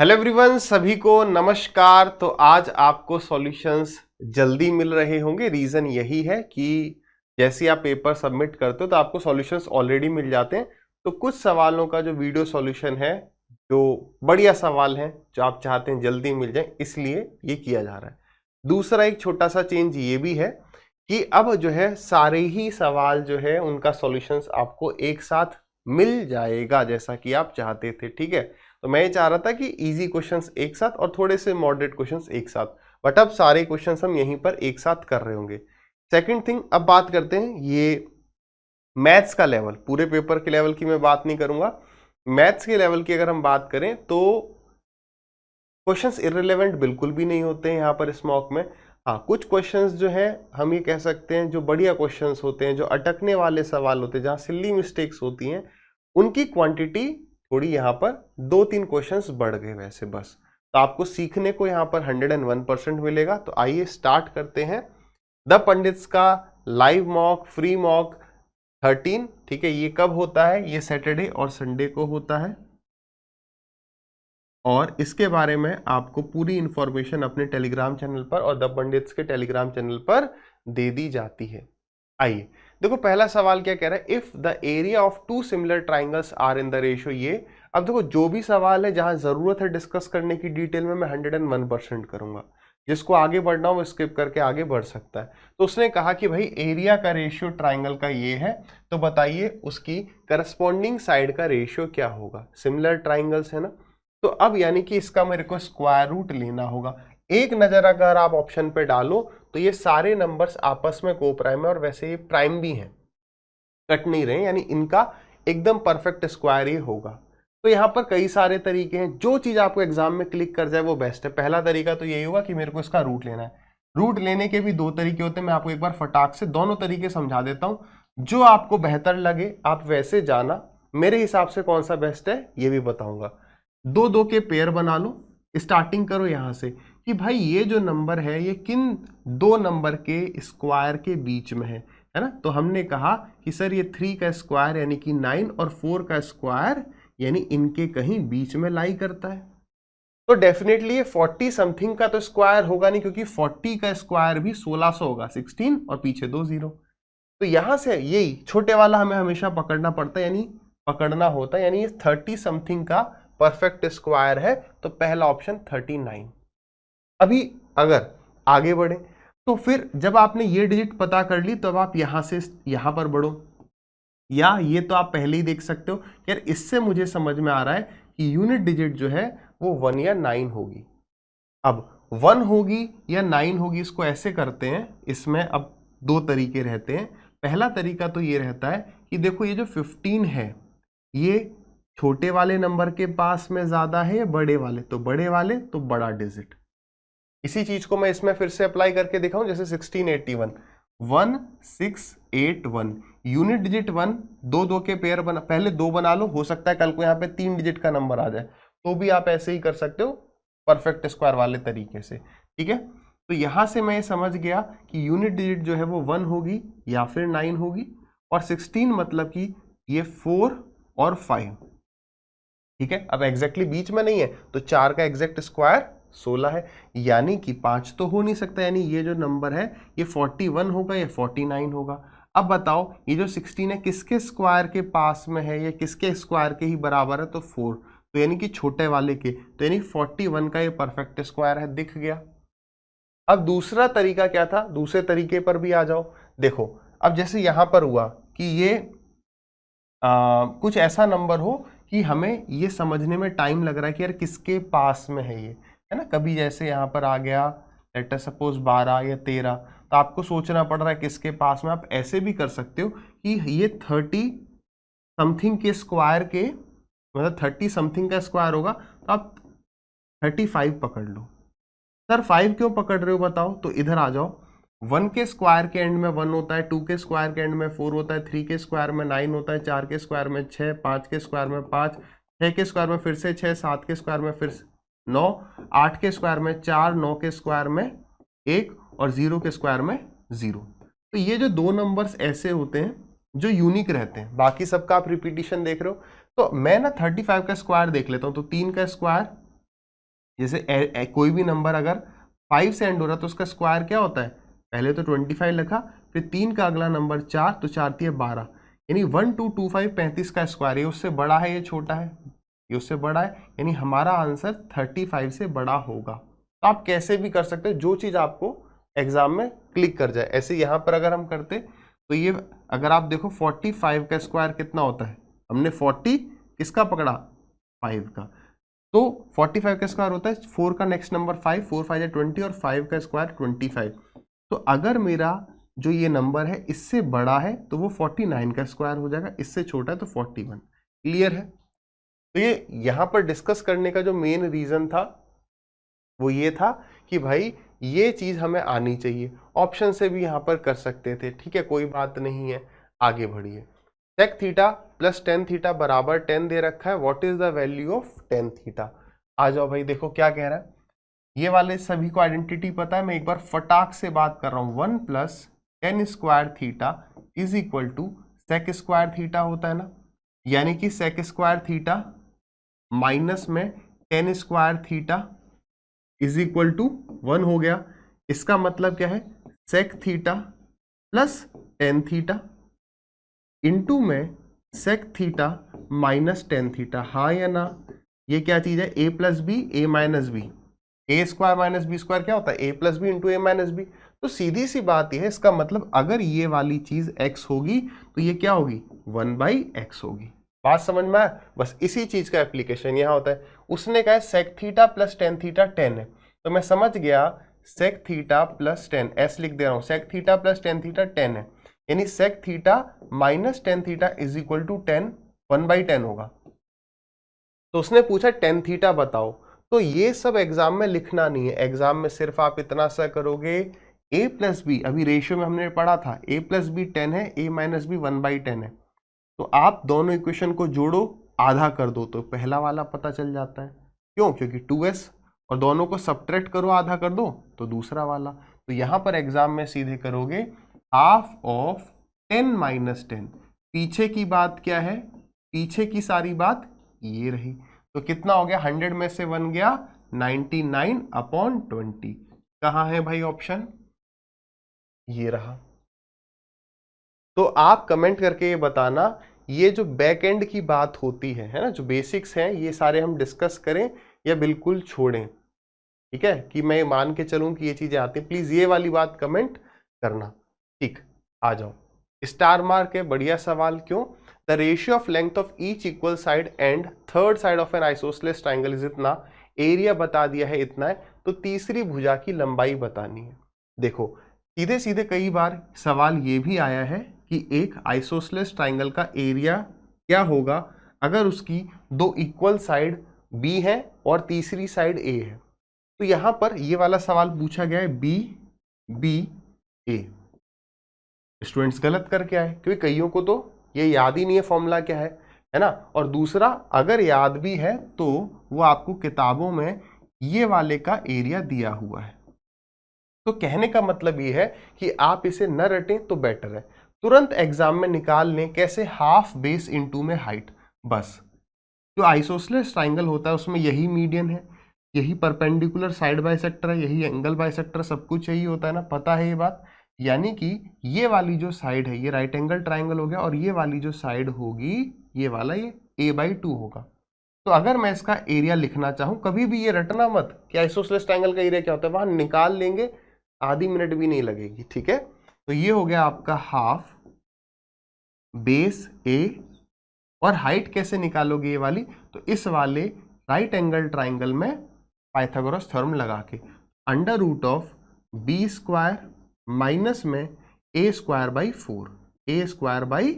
Hello everyone, सभी को नमस्कार। तो आज आपको सॉल्यूशंस जल्दी मिल रहे होंगे। रीज़न यही है कि जैसे आप पेपर सबमिट करते हो तो आपको सॉल्यूशंस ऑलरेडी मिल जाते हैं। तो कुछ सवालों का जो वीडियो सॉल्यूशन है, जो बढ़िया सवाल हैं, जो आप चाहते हैं जल्दी मिल जाए, इसलिए ये किया जा रहा है। दूसरा एक छोटा सा चेंज ये भी है कि अब जो है सारे ही सवाल जो है उनका सॉल्यूशंस आपको एक साथ मिल जाएगा, जैसा कि आप चाहते थे। ठीक है, तो मैं ये चाह रहा था कि इजी क्वेश्चंस एक साथ और थोड़े से मॉडरेट क्वेश्चंस एक साथ, बट अब सारे क्वेश्चंस हम यहीं पर एक साथ कर रहे होंगे। सेकंड थिंग, अब बात करते हैं ये मैथ्स का लेवल। पूरे पेपर के लेवल की मैं बात नहीं करूंगा, मैथ्स के लेवल की अगर हम बात करें तो क्वेश्चंस इररिलेवेंट बिल्कुल भी नहीं होते हैं यहाँ पर इस मॉक में। हाँ, कुछ क्वेश्चंस जो है हम ये कह सकते हैं जो बढ़िया क्वेश्चंस होते हैं, जो अटकने वाले सवाल होते हैं, जहाँ सिली मिस्टेक्स होती हैं, उनकी क्वांटिटी थोड़ी यहाँ पर 2-3 क्वेश्चंस बढ़ गए वैसे बस। तो आपको सीखने को यहाँ पर 101% मिलेगा। तो आइए स्टार्ट करते हैं द पंडित्स का लाइव मॉक, फ्री मॉक 13। ठीक है, ये कब होता है? ये सैटरडे और संडे को होता है और इसके बारे में आपको पूरी इंफॉर्मेशन अपने टेलीग्राम चैनल पर और द पंडित्स के टेलीग्राम चैनल पर दे दी जाती है। आइए देखो, पहला सवाल क्या कह रहा है, if the area of two similar triangles are in the ratio ये। अब देखो, जो भी सवाल है जहां जरूरत है डिस्कस करने की डिटेल में, मैं 101% करूंगा। जिसको आगे बढ़ना हो वो स्किप करके आगे बढ़ सकता है। तो उसने कहा कि भाई एरिया का रेशियो ट्राइंगल का ये है, तो बताइए उसकी करस्पॉन्डिंग साइड का रेशियो क्या होगा। सिमिलर ट्राइंगल्स है ना, तो अब यानी कि इसका मेरे को स्क्वायर रूट लेना होगा। एक नजर अगर आप ऑप्शन पे डालो तो ये सारे नंबर्स आपस में को प्राइम है और वैसे ये प्राइम भी हैं, कट नहीं रहे, यानी इनका एकदम परफेक्ट स्क्वायर ही होगा। तो यहाँ पर कई सारे तरीके हैं, जो चीज आपको एग्जाम में क्लिक कर जाए वो बेस्ट है। पहला तरीका तो यही होगा कि मेरे को इसका रूट लेना है। रूट लेने के भी दो तरीके होते हैं, मैं आपको एक बार फटाक से दोनों तरीके समझा देता हूँ। जो आपको बेहतर लगे आप वैसे जाना, मेरे हिसाब से कौन सा बेस्ट है ये भी बताऊंगा। दो दो के पेयर बना लो, स्टार्टिंग करो यहां से कि भाई ये जो नंबर है ये किन दो नंबर के स्क्वायर के बीच में है ना। तो हमने कहा कि सर ये 3 का स्क्वायर यानी कि 9 और 4 का स्क्वायर यानी इनके कहीं बीच में लाई करता है। तो डेफिनेटली ये 40 समथिंग का तो स्क्वायर होगा नहीं, क्योंकि 40 का स्क्वायर भी 1600 होगा, 16 और पीछे 2 जीरो। तो यहां से यही छोटे वाला हमें हमेशा पकड़ना पड़ता है, यानी पकड़ना होता है, यानी ये 30 समथिंग का परफेक्ट स्क्वायर है। तो पहला ऑप्शन 39। अभी अगर आगे बढ़े तो फिर जब आपने ये डिजिट पता कर ली तो अब आप यहां से यहां पर बढ़ो, या ये तो आप पहले ही देख सकते हो यार, इससे मुझे समझ में आ रहा है कि यूनिट डिजिट जो है वो 1 या 9 होगी। अब 1 होगी या 9 होगी, इसको ऐसे करते हैं, इसमें अब दो तरीके रहते हैं। पहला तरीका तो ये रहता है कि देखो ये जो 15 है ये छोटे वाले नंबर के पास में ज्यादा है या बड़े वाले, तो बड़े वाले तो बड़ा डिजिट। इसी चीज को मैं इसमें फिर से अप्लाई करके दिखाऊं, जैसे 1681 1681 यूनिट डिजिट 1, दो दो के पेयर बना, पहले दो बना लो, हो सकता है कल को यहाँ पे 3 डिजिट का नंबर आ जाए, तो भी आप ऐसे ही कर सकते हो परफेक्ट स्क्वायर वाले तरीके से। ठीक है, तो यहां से मैं समझ गया कि यूनिट डिजिट जो है वो 1 होगी या फिर 9 होगी, और 16 मतलब कि ये 4 और 5। ठीक है, अब एग्जैक्टली बीच में नहीं है तो 4 का एग्जैक्ट स्क्वायर 16 है, यानी कि 5 तो हो नहीं सकता, यानी ये जो नंबर है ये 41 होगा या 49 होगा। अब बताओ ये जो 16 है किसके स्क्वायर के पास में है, या किसके स्क्वायर के ही बराबर है, तो 4, तो यानी कि छोटे वाले के, तो यानी 41 का ये परफेक्ट स्क्वायर है, दिख गया। अब दूसरा तरीका क्या था, दूसरे तरीके पर भी आ जाओ। देखो अब जैसे यहां पर हुआ कि ये कुछ ऐसा नंबर हो कि हमें ये समझने में टाइम लग रहा है कि यार किसके पास में है ये, है ना। कभी जैसे यहाँ पर आ गया लेट अस सपोज 12 या 13, तो आपको सोचना पड़ रहा है किसके पास में। आप ऐसे भी कर सकते हो कि ये 30 समथिंग के स्क्वायर के, मतलब 30 समथिंग का स्क्वायर होगा, तो आप 35 पकड़ लो। सर 5 क्यों पकड़ रहे हो बताओ, तो इधर आ जाओ। 1 के स्क्वायर के एंड में 1 होता है, 2 के स्क्वायर के एंड में 4 होता है, 3 के स्क्वायर में 9 होता है, 4 के स्क्वायर में 6, 5 के स्क्वायर में 5, 6 के स्क्वायर में फिर से 6, 7 के स्क्वायर में फिर 9, 8 के स्क्वायर में 4, 9 के स्क्वायर में 1 और 0 के स्क्वायर में 0। तो ये जो दो नंबर्स ऐसे होते हैं जो यूनिक रहते हैं, बाकी सबका आप रिपीटिशन देख रहे हो। तो मैं ना 35 का स्क्वायर देख लेता हूँ, तो 3 का स्क्वायर जैसे कोई भी नंबर अगर 5 से एंड हो रहा तो उसका स्क्वायर क्या होता है, पहले तो 25 लिखा, फिर 3 का अगला नंबर 4, तो 4 3 12, यानी 1225 35 का स्क्वायर। ये उससे बड़ा है, ये छोटा है, ये उससे बड़ा है, यानी हमारा आंसर 35 से बड़ा होगा। तो आप कैसे भी कर सकते हो, जो चीज आपको एग्जाम में क्लिक कर जाए। ऐसे यहाँ पर अगर हम करते तो ये अगर आप देखो 45 का स्क्वायर कितना होता है, हमने 40 किसका पकड़ा, 5 का, तो 45 का स्क्वायर होता है 4 का नेक्स्ट नंबर 5, 4 5 20, और 5 का स्क्वायर 25। तो अगर मेरा जो ये नंबर है इससे बड़ा है तो वो 49 का स्क्वायर हो जाएगा, इससे छोटा है तो 41। क्लियर है? तो ये यहाँ पर डिस्कस करने का जो मेन रीजन था वो ये था कि भाई ये चीज हमें आनी चाहिए। ऑप्शन से भी यहाँ पर कर सकते थे, ठीक है, कोई बात नहीं है, आगे बढ़िए। sec theta plus tan theta बराबर 10 दे रखा है, what is the value of tan theta. आ जाओ भाई, देखो क्या कह रहा है, ये वाले सभी को आइडेंटिटी पता है, मैं एक बार फटाक से बात कर रहा हूँ। 1 plus tan square theta is equal to sec square theta होता है ना, यानी कि sec स्क्वायर थीटा माइनस में tan square theta is equal to 1 हो गया। इसका मतलब क्या है, sec theta plus tan theta into में sec theta minus tan theta, हाँ या ना। ये क्या चीज है, a plus B A minus B, A square minus B square क्या होता है, ए प्लस बी इंटू ए माइनस बी। तो सीधी सी बात यह है, इसका मतलब अगर ये वाली चीज x होगी तो ये क्या होगी, 1/x होगी। बात समझ में आया? बस इसी चीज का एप्लीकेशन यहाँ होता है। उसने कहा sec theta plus tan theta 10 है, तो मैं समझ गया sec थीटा प्लस 10, s लिख दे रहा हूँ, sec theta plus tan theta 10 है, यानी sec theta minus tan theta is equal to 10, 1/10 होगा। तो उसने पूछा tan थीटा बताओ, तो ये सब एग्जाम में लिखना नहीं है, एग्जाम में सिर्फ आप इतना सा करोगे, a प्लस बी, अभी रेशियो में हमने पढ़ा था a प्लस बी 10 है, a माइनस बी 1/10 है, तो आप दोनों इक्वेशन को जोड़ो, आधा कर दो तो पहला वाला पता चल जाता है। क्यों? क्योंकि 2s, और दोनों को सब्ट्रैक्ट करो, आधा कर दो तो दूसरा वाला। तो यहां पर एग्जाम में सीधे करोगे हाफ ऑफ 10 माइनस 10, पीछे की बात क्या है, पीछे की सारी बात ये रही, तो कितना हो गया, 100 में से 1 गया 99/20। कहाँ है भाई ऑप्शन, ये रहा। तो आप कमेंट करके ये बताना, ये जो बैक एंड की बात होती है ना, जो बेसिक्स हैं ये सारे हम डिस्कस करें या बिल्कुल छोड़ें, ठीक है, कि मैं मान के चलूं कि ये चीजें आती हैं। प्लीज ये वाली बात कमेंट करना, ठीक। आ जाओ, स्टार मार्क है, बढ़िया सवाल। क्यों? The ratio of length of each equal side and third side of N isosceles triangle is इतना, एरिया बता दिया है इतना है, तो तीसरी भुजा की लंबाई बतानी है। देखो सीधे सीधे कई बार सवाल ये भी आया है कि एक आइसोसेलेस ट्राइंगल का एरिया क्या होगा अगर उसकी दो इक्वल साइड बी है और तीसरी साइड ए है। तो यहां पर ये वाला सवाल पूछा गया है बी बी ए। स्टूडेंट्स गलत करके आए, क्योंकि कईयों को तो ये याद ही नहीं है फॉर्मूला क्या है ना। और दूसरा, अगर याद भी है तो वो आपको किताबों में ये वाले का एरिया दिया हुआ है। तो कहने का मतलब ये है कि आप इसे न रटें तो बेटर है, तुरंत एग्जाम में निकाल लें कैसे, हाफ बेस इनटू में हाइट। बस जो आइसोसेलेस ट्राइंगल होता है उसमें यही मीडियन है, यही परपेंडिकुलर साइड बाइसेक्टर है, यही एंगल बाइसेक्टर, सब कुछ यही होता है ना, पता है ये बात। यानी कि ये वाली जो साइड है ये राइट एंगल ट्राइंगल हो गया, और ये वाली जो साइड होगी ये वाला ये a/2 होगा। तो अगर मैं इसका एरिया लिखना चाहूं, कभी भी ये रटना मत कि आइसोसेलेस ट्राइंगल का एरिया क्या होता है, वहां निकाल लेंगे, आधी मिनट भी नहीं लगेगी, ठीक है। तो ये हो गया आपका हाफ बेस ए, और हाइट कैसे निकालोगे ये वाली, तो इस वाले राइट एंगल ट्राइंगल में पाइथागोरस थ्योरम लगा के, under root of B square minus में A square by 4, A square by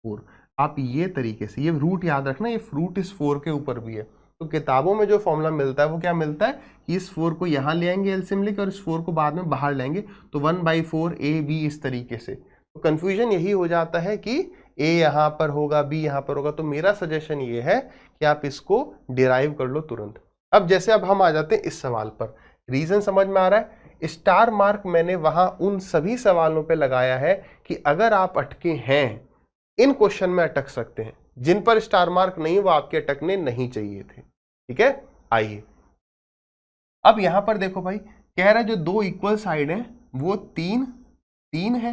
4। आप ये तरीके से, ये रूट याद रखना, ये रूट इस 4 के ऊपर भी है। तो किताबों में जो फॉर्मूला मिलता है वो क्या मिलता है कि इस 4 को यहाँ ले आएंगे एलसीएम लेके, और इस 4 को बाद में बाहर लेंगे, तो 1/4 ए बी इस तरीके से। तो कंफ्यूजन यही हो जाता है कि ए यहाँ पर होगा, बी यहाँ पर होगा। तो मेरा सजेशन ये है कि आप इसको डिराइव कर लो तुरंत। अब जैसे अब हम आ जाते हैं इस सवाल पर, रीजन समझ में आ रहा है। स्टार मार्क मैंने वहां उन सभी सवालों पे लगाया है कि अगर आप अटके हैं, इन क्वेश्चन में अटक सकते हैं, जिन पर स्टार मार्क नहीं वो आपके अटकने नहीं चाहिए थे, ठीक है। आइए अब यहां पर देखो भाई, कह रहा है जो दो इक्वल साइड है वो 3 है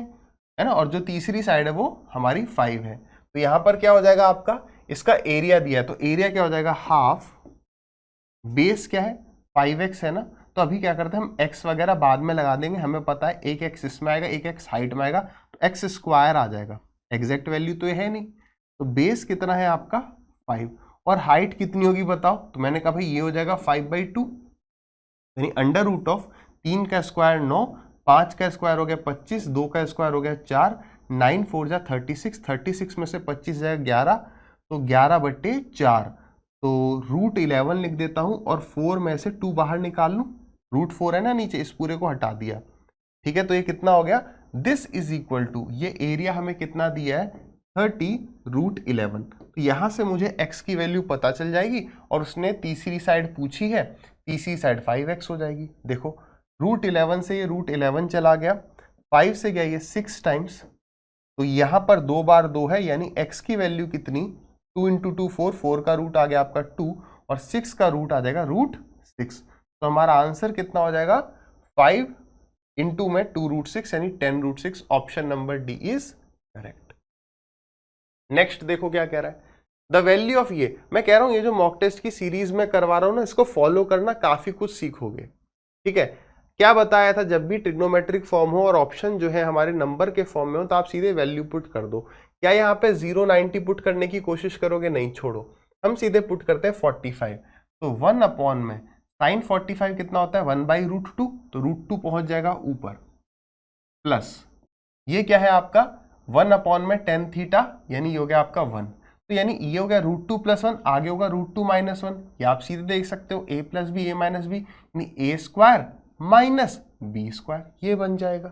ना, और जो तीसरी साइड है वो हमारी 5 है। तो यहां पर क्या हो जाएगा आपका, इसका एरिया दिया है, तो एरिया क्या हो जाएगा, हाफ बेस क्या है 5x है ना। तो अभी क्या करते हैं हम, x वगैरह बाद में लगा देंगे, हमें पता है एक x इसमें आएगा, एक x हाइट में आएगा, तो x स्क्वायर आ जाएगा। एग्जैक्ट वैल्यू तो ये है नहीं, तो बेस कितना है आपका 5, और हाइट कितनी होगी बताओ, तो मैंने कहा भाई ये हो जाएगा 5/2, यानी अंडर रूट ऑफ 3 का स्क्वायर 9, 5 का स्क्वायर हो गया 25, 2 का स्क्वायर हो गया 4, 9 4 जा 36, 36 में से 25 जाएगा 11, तो 11/4, तो √11 लिख देता हूं, और 4 में से 2 बाहर निकाल लूं, √4 है ना नीचे, इस पूरे को हटा दिया, ठीक है। तो ये कितना हो गया, दिस इज इक्वल टू, ये एरिया हमें कितना दिया है 30√11। तो यहां से मुझे x की वैल्यू पता चल जाएगी, और उसने तीसरी साइड पूछी है, तीसरी साइड 5x हो जाएगी। देखो √11 से ये √11 चला गया, 5 से गया ये 6 टाइम्स, तो यहां पर 2 बार 2 है, यानी x की वैल्यू कितनी, 2 × 2 4, 4 का रूट आ गया आपका 2, और 6 का रूट आ जाएगा √6। तो हमारा आंसर कितना हो जाएगा, 5 इंटू में 2√6 यानी 10√6। Option number D is correct. Next देखो क्या कह रहा है, द वैल्यू ऑफ, ये मैं कह रहा हूं ये जो मॉक टेस्ट की सीरीज में करवा रहा हूं ना, इसको फॉलो करना, काफी कुछ सीखोगे, ठीक है। क्या बताया था, जब भी ट्रिग्नोमेट्रिक फॉर्म हो और ऑप्शन जो है हमारे नंबर के फॉर्म में हो, तो आप सीधे वैल्यू पुट कर दो। क्या यहाँ पे 090 पुट करने की कोशिश करोगे, नहीं, छोड़ो, हम सीधे पुट करते हैं 45। तो 1 अपॉन में साइन 45 कितना होता है, 1/√2, तो √2 पहुंच जाएगा ऊपर, प्लस ये क्या है आपका 1 अपॉन में tan थीटा, यानी ये हो गया आपका 1, तो यानी ये हो गया √2 + 1, आगे होगा √2 - 1, ये आप सीधे देख सकते हो, a + b a - b, यानी a² - b², ये बन जाएगा,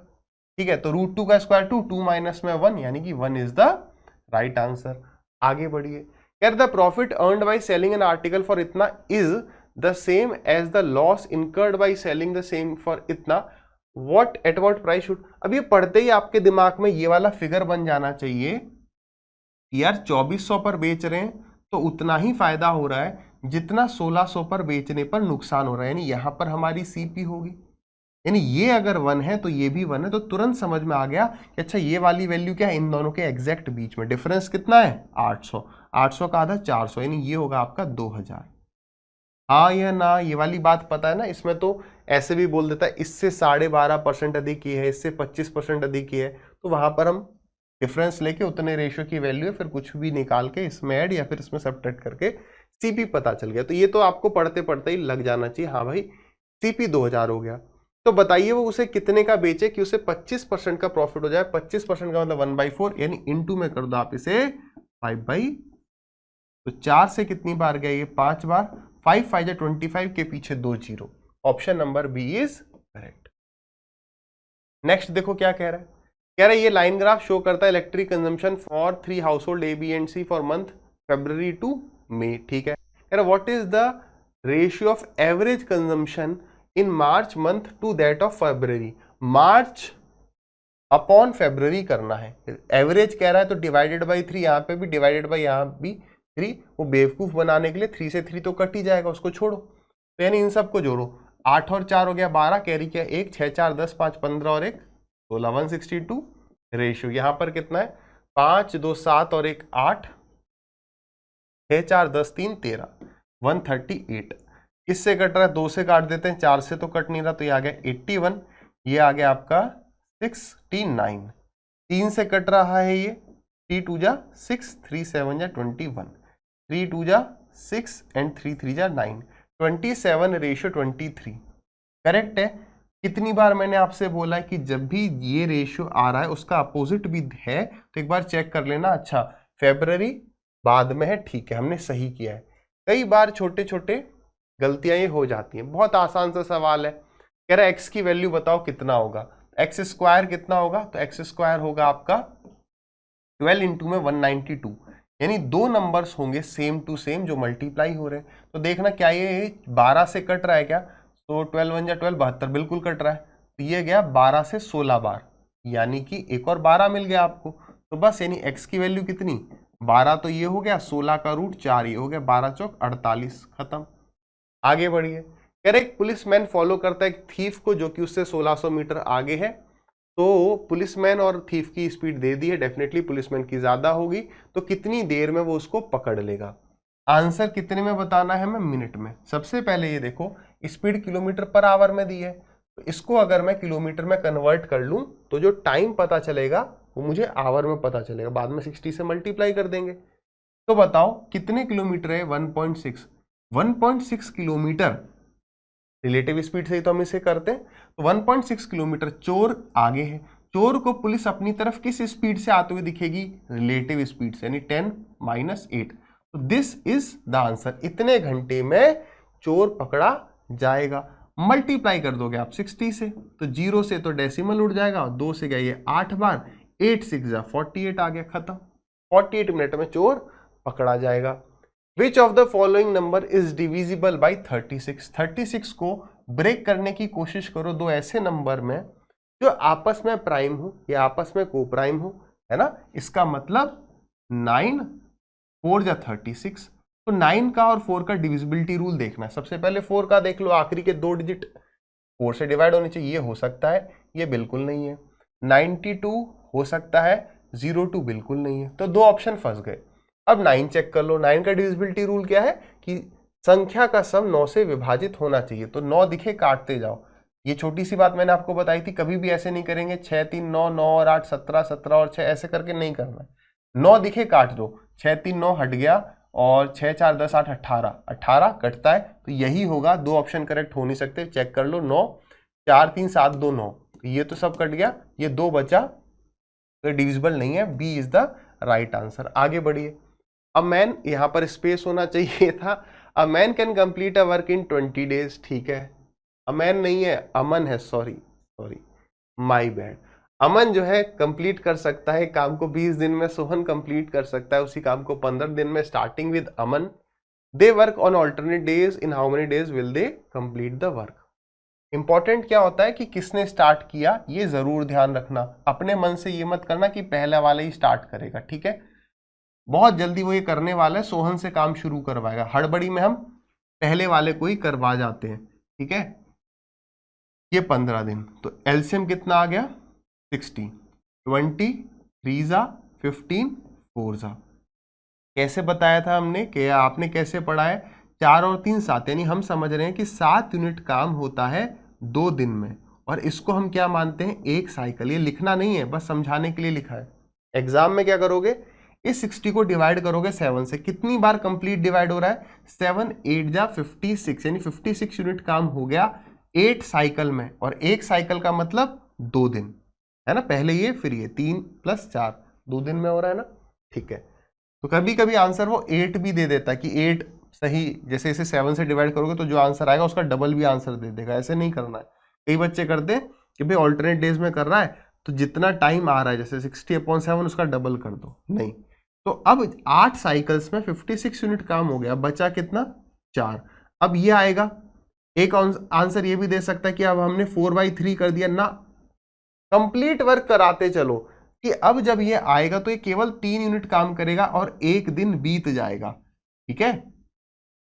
ठीक है। तो √2 का स्क्वायर 2, 2 माइनस में 1, यानी कि 1 इज द राइट आंसर। आगे बढ़िए, यार the profit earned by selling an article for इतना is the same as the loss incurred by selling the same for इतना, what at what price should. अब ये पढ़ते ही आपके दिमाग में ये वाला फिगर बन जाना चाहिए, यार 2400 पर बेच रहे हैं तो उतना ही फायदा हो रहा है जितना 1600 पर बेचने पर नुकसान हो रहा है, यानी यहां पर हमारी सीपी होगी, यानी ये अगर 1 है तो ये भी 1 है, तो तुरंत समझ में आ गया कि अच्छा ये वाली वैल्यू क्या है, इन दोनों के एग्जैक्ट बीच में डिफरेंस कितना है 800, 800 का आधा 400, यानी ये होगा आपका 2000। हाँ या ना, ये वाली बात पता है ना, इसमें तो ऐसे भी बोल देता है इससे 12.5% अधिक की है, इससे 25% अधिक की है, तो वहां पर हम डिफरेंस लेके उतने रेशियो की वैल्यू है, फिर कुछ भी निकाल के इसमें ऐड या फिर इसमें सब्ट्रैक्ट करके सीपी पता चल गया। तो ये तो आपको पढ़ते पढ़ते ही लग जाना चाहिए, हाँ भाई सीपी 2000 हो गया। तो बताइए वो उसे कितने का बेचे कि उसे 25% का प्रॉफिट हो जाए, 25% का मतलब 1/4, यानी इंटू में कर दो आप इसे 5/, तो 4 से कितनी बार गया ये 5 बार, 5 5 जा 25 के पीछे 2 0, option number B is correct. Next देखो क्या कह रहा है, कह रहा है ये लाइन ग्राफ शो करता है electric consumption for 3 household A B and C for month February to May, ठीक है। कह रहा what is the ratio of average consumption in March month to that of February, March upon February करना है, average कह रहा है तो डिवाइडेड बाई 3, यहाँ पे भी डिवाइडेड बाई यहाँ भी 3, वो बेवकूफ बनाने के लिए 3 से 3 तो कट ही जाएगा, उसको छोड़ो, तो यानी इन सबको जोड़ो, 8 और 4 हो गया 12, कैरी किया 1, 6 4 10 5 15 और 1 16, 162 रेशियो, यहाँ पर कितना है 5 2 7 और 1 8, 6 4 10 3 13, 138। किससे कट रहा है, 2 से काट देते हैं, 4 से तो कट नहीं रहा, तो ये आ गया 81, ये आ गया आपका 69, 3 से कट रहा है ये 3 2 जा 6, 3 7 जा 21, 3 2 जा 6 एंड 3 3 जा 9, 27 रेशियो 23, करेक्ट है। कितनी बार मैंने आपसे बोला है कि जब भी ये रेशियो आ रहा है उसका अपोजिट भी है, तो एक बार चेक कर लेना, अच्छा February बाद में है, ठीक है हमने सही किया है। कई बार छोटे छोटे गलतियां ये हो जाती हैं, बहुत आसान सा सवाल है, कह रहा है x की वैल्यू बताओ कितना होगा, x² कितना होगा, तो x² होगा आपका 12 इंटू में 192, यानी 2 नंबर्स होंगे सेम टू सेम जो मल्टीप्लाई हो रहे हैं। तो देखना क्या ये 12 से कट रहा है क्या, तो 12 1 जा 12 72, बिल्कुल कट रहा है, तो ये गया 12 से 16 बार, यानी कि एक और 12 मिल गया आपको, तो बस यानी x की वैल्यू कितनी 12, तो ये हो गया 16 का रूट 4, ये हो गया 12 चौक 48, खत्म। आगे बढ़िए, कह रहे एक पुलिसमैन फॉलो करता है एक थीफ को जो कि उससे 1600 मीटर आगे है, तो पुलिसमैन और थीफ की स्पीड दे दी है, डेफिनेटली पुलिसमैन की ज्यादा होगी, तो कितनी देर में वो उसको पकड़ लेगा। आंसर कितने में बताना है हमें, मिनट में। सबसे पहले ये देखो स्पीड किलोमीटर पर आवर में दी है, तो इसको अगर मैं किलोमीटर में कन्वर्ट कर लूं तो जो टाइम पता चलेगा वो मुझे आवर में पता चलेगा, बाद में 60 से मल्टीप्लाई कर देंगे। तो बताओ कितने किलोमीटर है, 1.6 किलोमीटर, रिलेटिव स्पीड से ही तो हम इसे करते हैं। तो 1.6 किलोमीटर, चोर आगे है, चोर को पुलिस अपनी तरफ किस स्पीड से आते हुए दिखेगी, रिलेटिव स्पीड से, यानी 10 - 8। तो दिस इज द आंसर, इतने घंटे में चोर पकड़ा जाएगा। मल्टीप्लाई कर दोगे आप 60 से, तो 0 से तो डेसिमल उड़ जाएगा, 2 से गया ये 8 बार, 8 6 जा 48 आ गया, खत्म। 48 मिनट में चोर पकड़ा जाएगा। Which of the following number is divisible by 36? 36 को ब्रेक करने की कोशिश करो दो ऐसे नंबर में जो आपस में प्राइम हो या आपस में को प्राइम हो, है ना। इसका मतलब 9 4 जा 36, तो 9 का और 4 का डिविजिबिलिटी रूल देखना है। सबसे पहले 4 का देख लो, आखिरी के 2 डिजिट 4 से डिवाइड होने चाहिए, ये हो सकता है, ये बिल्कुल नहीं है। 92 हो सकता है, 02 बिल्कुल नहीं है, तो दो ऑप्शन फंस गए। अब 9 चेक कर लो, 9 का डिविजिबिलिटी रूल क्या है कि संख्या का सम 9 से विभाजित होना चाहिए, तो 9 दिखे काटते जाओ। ये छोटी सी बात मैंने आपको बताई थी, कभी भी ऐसे नहीं करेंगे 6 3 9 9 और 8 17 17 और 6 ऐसे करके नहीं करना है। 9 दिखे काट दो, 6 3 9 हट गया और 6 4 10 8 18 18 कटता है, तो यही होगा। दो ऑप्शन करेक्ट हो नहीं सकते, चेक कर लो। 9 4 3 7 2 9, ये तो सब कट गया, ये 2 बचा, तो डिविजिबल नहीं है, B is the right answer. आगे बढ़िए। अ मैन, यहां पर स्पेस होना चाहिए था। A man can complete a work in 20 days, ठीक है। अ मैन नहीं है, अमन है, सॉरी माय बैड। अमन जो है कंप्लीट कर सकता है काम को 20 दिन में, सोहन कंप्लीट कर सकता है उसी काम को 15 दिन में, starting with Aman. They work on alternate days, in how many days will they complete the work. Important क्या होता है कि किसने स्टार्ट किया, ये जरूर ध्यान रखना। अपने मन से ये मत करना कि पहले वाला ही स्टार्ट करेगा, ठीक है। बहुत जल्दी वो ये करने वाला है, सोहन से काम शुरू करवाएगा, हड़बड़ी में हम पहले वाले को ही करवा जाते हैं, ठीक है। ये 15 दिन, तो एलसीएम कितना आ गया 60, 20 3 जा 15 4 जा। कैसे बताया था हमने कि आपने कैसे पढ़ा है, 4 और 3 7, यानी हम समझ रहे हैं कि 7 यूनिट काम होता है 2 दिन में, और इसको हम क्या मानते हैं, एक साइकिल। ये लिखना नहीं है, बस समझाने के लिए लिखा है। एग्जाम में क्या करोगे, इस 60 को डिवाइड करोगे 7 से, कितनी बार कंप्लीट डिवाइड हो रहा है, 7 8 जा 56, यानी 56 यूनिट काम हो गया 8 साइकिल में, और एक साइकिल का मतलब 2 दिन, है ना। पहले ये फिर ये 3 + 4, 2 दिन में हो रहा है ना, ठीक है। तो कभी कभी आंसर वो 8 भी दे देता है कि 8 सही, जैसे इसे 7 से डिवाइड करोगे तो जो आंसर आएगा उसका डबल भी आंसर दे देगा, ऐसे नहीं करना है। कई बच्चे करते हैं कि भाई ऑल्टरनेट डेज में कर रहा है तो जितना टाइम आ रहा है जैसे 60/7 उसका डबल कर दो, नहीं। तो अब 8 साइकिल्स में 56 यूनिट काम हो गया, बचा कितना 4। अब ये आएगा, एक आंसर ये भी दे सकता है कि अब हमने 4/3 कर दिया ना, कंप्लीट वर्क कराते चलो कि अब जब ये आएगा तो ये केवल 3 यूनिट काम करेगा और 1 दिन बीत जाएगा, ठीक है।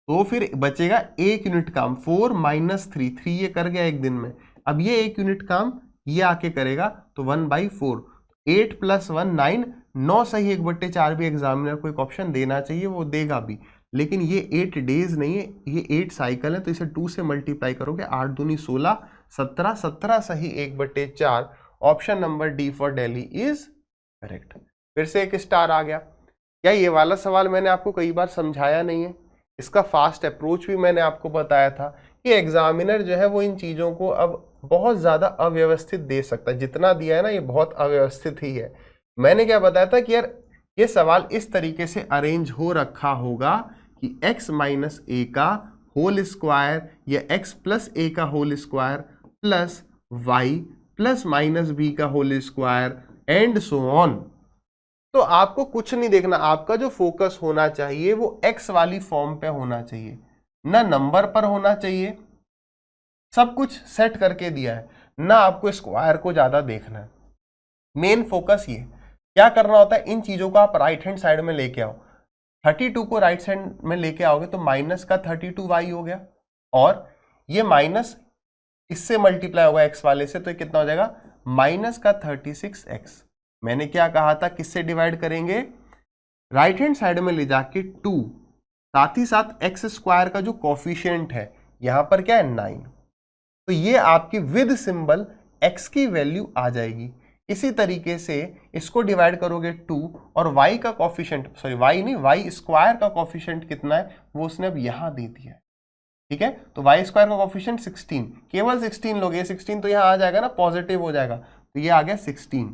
तो फिर बचेगा 1 यूनिट काम, 4 - 3, 3 ये कर गया 1 दिन में। अब ये 1 यूनिट काम ये आके करेगा, तो 1/4, 8 + 1 9, 9 सही 1/4 भी एग्जामिनर को एक ऑप्शन देना चाहिए, वो देगा भी, लेकिन ये 8 डेज नहीं है, ये 8 साइकिल है, तो इसे 2 से मल्टीप्लाई करोगे, 8 दूनी 16, 17, 17 सही 1/4। Option number D for Delhi is correct. फिर से एक स्टार आ गया। क्या ये वाला सवाल मैंने आपको कई बार समझाया नहीं है, इसका फास्ट अप्रोच भी मैंने आपको बताया था कि एग्जामिनर जो है वो इन चीज़ों को अब बहुत ज़्यादा अव्यवस्थित दे सकता है, जितना दिया है ना ये बहुत अव्यवस्थित ही है। मैंने क्या बताया था कि यार ये सवाल इस तरीके से अरेंज हो रखा होगा कि x - a का होल स्क्वायर या x + a का whole square plus y + - b का whole square and so on. तो आपको कुछ नहीं देखना, आपका जो फोकस होना चाहिए वो x वाली फॉर्म पे होना चाहिए, ना नंबर पर होना चाहिए। सब कुछ सेट करके दिया है, ना आपको स्क्वायर को ज्यादा देखना है। मेन फोकस ये क्या करना होता है, इन चीजों को आप राइट हैंड साइड में लेके आओ। 32 को राइट साइड में लेके आओगे तो माइनस का 32y हो गया, और ये माइनस इससे मल्टीप्लाई होगा x वाले से, तो ये कितना हो जाएगा माइनस का 36x। मैंने क्या कहा था, किससे डिवाइड करेंगे, राइट हैंड साइड में ले जाके 2, साथ ही साथ एक्स स्क्वायर का जो कोफिशिएंट है यहां पर क्या है 9, तो ये आपकी विद सिंबल x की वैल्यू आ जाएगी। इसी तरीके से इसको डिवाइड करोगे 2 और y का कोफिशिएंट, सॉरी y नहीं, y स्क्वायर का कोफिशिएंट कितना है वो उसने अब यहां दे दिया है, ठीक है। तो y स्क्वायर का कोफिशिएंट 16, केवल 16 लोगे, 16 तो यहां आ जाएगा ना, पॉजिटिव हो जाएगा, तो ये आ गया 16,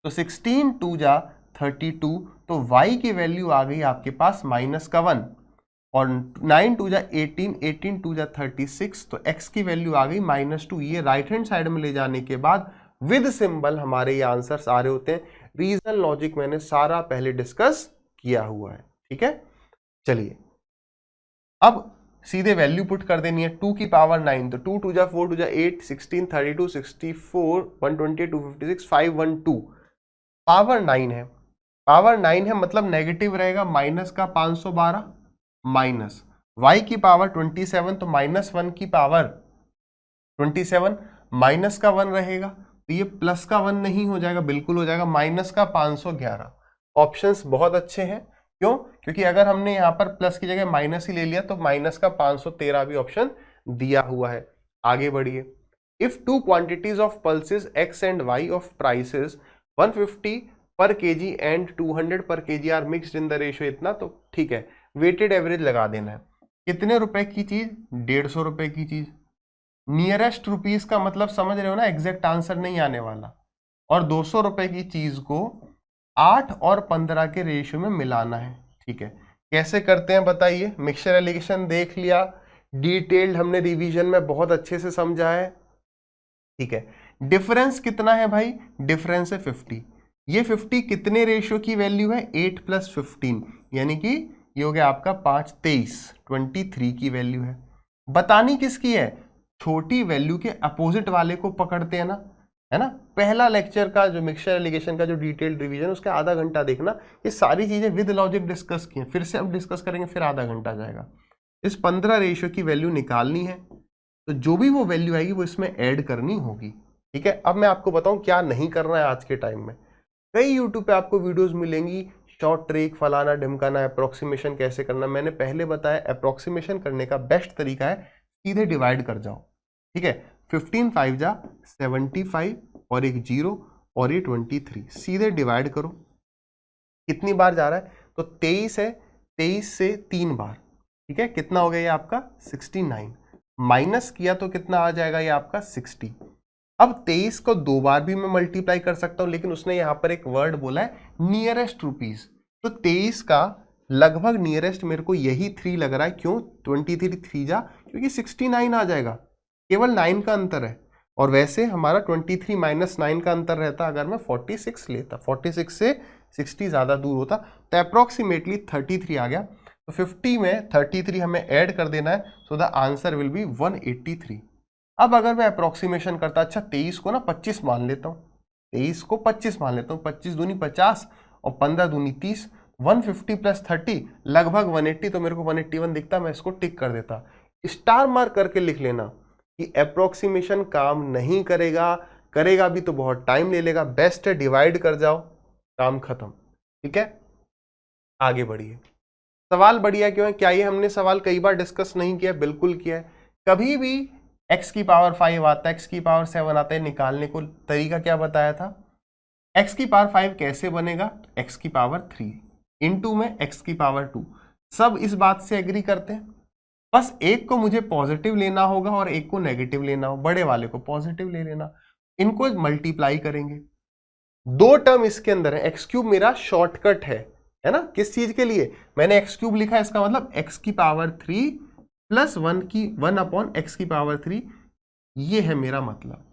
तो 16 2 जा 32, तो y की वैल्यू आ गई आपके पास माइनस का 1, और 9 2 जा 18, 18 2 जा 36, तो x की वैल्यू आ गई -2। ये राइट हैंड साइड में ले जाने के बाद विद सिंबल हमारे ये आंसर्स आ रहे होते हैं। रीजन लॉजिक मैंने सारा पहले डिस्कस किया हुआ है, ठीक है। चलिए अब सीधे वैल्यू पुट कर देनी है, 2 की पावर 9, तो 2 2 जा 4 2 जा 8, 16 32 64 120 256 512, पावर 9 है, पावर 9 है मतलब नेगेटिव रहेगा, माइनस का 512 माइनस y की पावर 27, तो -1 की पावर 27, माइनस का 1 रहेगा, तो ये प्लस का 1 नहीं हो जाएगा, बिल्कुल हो जाएगा माइनस का 511। ऑप्शंस बहुत अच्छे हैं, क्यों, क्योंकि अगर हमने यहाँ पर प्लस की जगह माइनस ही ले लिया तो माइनस का 513 भी ऑप्शन दिया हुआ है। आगे बढ़िए, if two quantities of pulses x and y of prices 150 per kg and 200 per kg are mixed in the ratio इतना, तो ठीक है, वेटेड एवरेज लगा देना है। कितने रुपए की चीज, 150 रुपए की चीज, नियरेस्ट रुपीस का मतलब समझ रहे हो ना, एग्जैक्ट आंसर नहीं आने वाला, और 200 रुपए की चीज को 8 और 15 के रेशियो में मिलाना है, ठीक है। कैसे करते हैं बताइए, मिक्सचर एलिगेशन देख लिया, डिटेल्ड हमने रिवीजन में बहुत अच्छे से समझा है, ठीक है। डिफरेंस कितना है भाई, डिफरेंस है 50, ये 50 कितने रेशियो की वैल्यू है, 8 + 15, यानी कि ये हो गया आपका 5 23 23 की वैल्यू है। बतानी किसकी है, छोटी वैल्यू के अपोजिट वाले को पकड़ते हैं ना, है ना। पहला लेक्चर का जो मिक्सचर एलिगेशन का जो डिटेल्ड रिवीजन, उसका आधा घंटा देखना, ये सारी चीजें विद लॉजिक डिस्कस की हैं, फिर से अब डिस्कस करेंगे, फिर आधा घंटा जाएगा। इस 15 रेशियो की वैल्यू निकालनी है, तो जो भी वो वैल्यू आएगी वो इसमें ऐड करनी होगी, ठीक है। अब मैं आपको बताऊं क्या नहीं करना है आज के टाइम में। कई यूट्यूब पे आपको वीडियोस मिलेंगी, शॉर्ट ट्रिक फलाना ढिमकाना, अप्रोक्सीमेशन कैसे करना, मैंने पहले बताया अप्रोक्सीमेशन करने का बेस्ट तरीका है सीधे डिवाइड कर जाओ, ठीक है। 15 5 जा 75 और एक 0 और ये 23, सीधे डिवाइड करो, कितनी बार जा रहा है, तो 23 है, 23 से 3 बार, ठीक है, कितना हो गया ये आपका 69, माइनस किया तो कितना आ जाएगा ये आपका 60। अब 23 को 2 बार भी मैं मल्टीप्लाई कर सकता हूं, लेकिन उसने यहां पर एक वर्ड बोला है नियरेस्ट रुपीस, तो 23 का लगभग नियरेस्ट मेरे को यही 3 लग रहा है, क्यों, 23 3 जा, क्योंकि 69 आ जाएगा, केवल 9 का अंतर है, और वैसे हमारा 23 - 9 का अंतर रहता अगर मैं 46 लेता, 46 से 60 ज्यादा दूर होता, तो अप्रोक्सीमेटली 33 आ गया। तो 50 में 33 हमें ऐड कर देना है, so the answer will be 183। अब अगर मैं अप्रोक्सीमेशन करता, अच्छा 23 को ना 25 मान लेता हूँ, 23 को 25 मान लेता हूँ, 25 दूनी 50 और 15 दूनी 30, 150 + 30 लगभग 180, तो मेरे को 181 दिखता, मैं इसको टिक कर देता। स्टार मार्क करके लिख लेना कि अप्रोक्सीमेशन काम नहीं करेगा, करेगा भी तो बहुत टाइम ले लेगा, बेस्ट है डिवाइड कर जाओ, काम खत्म, ठीक है। आगे बढ़िए, सवाल बढ़िया क्यों है, क्या ये हमने सवाल कई बार डिस्कस नहीं किया, बिल्कुल किया है। कभी भी x की पावर 5 आता है, x की पावर 7 आता है, निकालने को तरीका क्या बताया था, x की पावर 5 कैसे बनेगा, x की पावर 3 इनटू में x की पावर 2, सब इस बात से एग्री करते हैं, बस एक को मुझे पॉजिटिव लेना होगा और एक को नेगेटिव लेना हो, बड़े वाले को पॉजिटिव ले लेना, इनको मल्टीप्लाई करेंगे, 2 टर्म इसके अंदर है, x³ मेरा शॉर्टकट है ना, किस चीज के लिए, मैंने x³ लिखा है, इसका मतलब x की पावर 3 + 1/x की पावर 3, ये है मेरा मतलब।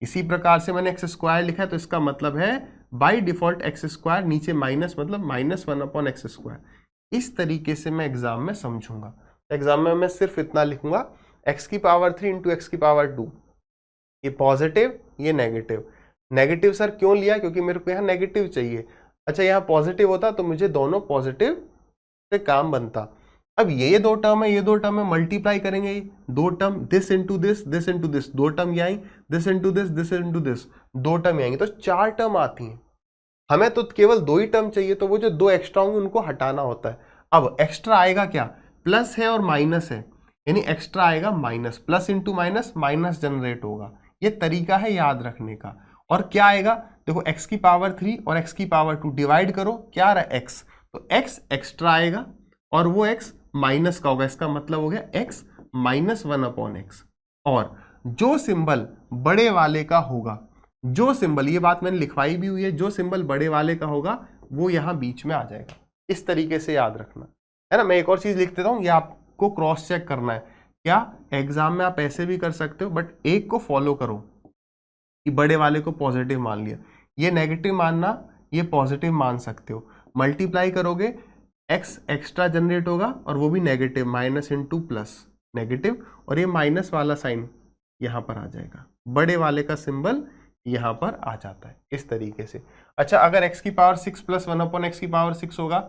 इसी प्रकार से मैंने x² लिखा है, तो इसका मतलब है बाय डिफॉल्ट x², नीचे माइनस मतलब -1/x²। इस तरीके से मैं एग्जाम में समझूंगा, एग्जाम में मैं सिर्फ इतना लिखूंगा, x की पावर 3 × x की पावर 2, ये पॉजिटिव ये नेगेटिव। नेगेटिव सर क्यों लिया, क्योंकि मेरे को यहाँ नेगेटिव चाहिए, अच्छा यहाँ पॉजिटिव होता तो मुझे दोनों पॉजिटिव से काम बनता, अब ये दो टर्म है, ये दो टर्म है, मल्टीप्लाई करेंगे ये दो term, this into this, this into this, दो टर्म ये आई, this into this, this into this, दो टर्म आएंगे, तो 4 टर्म आती हैं। हमें तो केवल 2 ही टर्म चाहिए, तो वो जो 2 एक्स्ट्रा होंगे उनको हटाना होता है। अब एक्स्ट्रा आएगा क्या, प्लस है और माइनस है, यानी एक्स्ट्रा आएगा minus, plus into minus, minus generate होगा। ये तरीका है याद रखने का। और क्या आएगा, देखो x की पावर 3 और x की पावर 2 डिवाइड करो, क्या आ रहा है x, तो x एक्स्ट्रा आएगा और वो x माइनस का होगा, इसका मतलब हो गया x माइनस 1/x। और जो सिंबल बड़े वाले का होगा, जो सिंबल, ये बात मैंने लिखवाई भी हुई है, जो सिंबल बड़े वाले का होगा वो यहां बीच में आ जाएगा। इस तरीके से याद रखना है ना। मैं एक और चीज लिख देता हूं, ये आपको क्रॉस चेक करना है। क्या एग्जाम में आप ऐसे भी कर सकते हो, बट एक को फॉलो करो कि बड़े वाले को पॉजिटिव मान लिया, ये नेगेटिव मानना, ये पॉजिटिव मान सकते हो। मल्टीप्लाई करोगे x एक्स्ट्रा जनरेट होगा और वो भी negative, minus into plus negative, और ये माइनस वाला साइन यहां पर आ जाएगा, बड़े वाले का सिंबल यहां पर आ जाता है इस तरीके से। अच्छा, अगर x की पावर 6 प्लस 1/x की पावर 6 होगा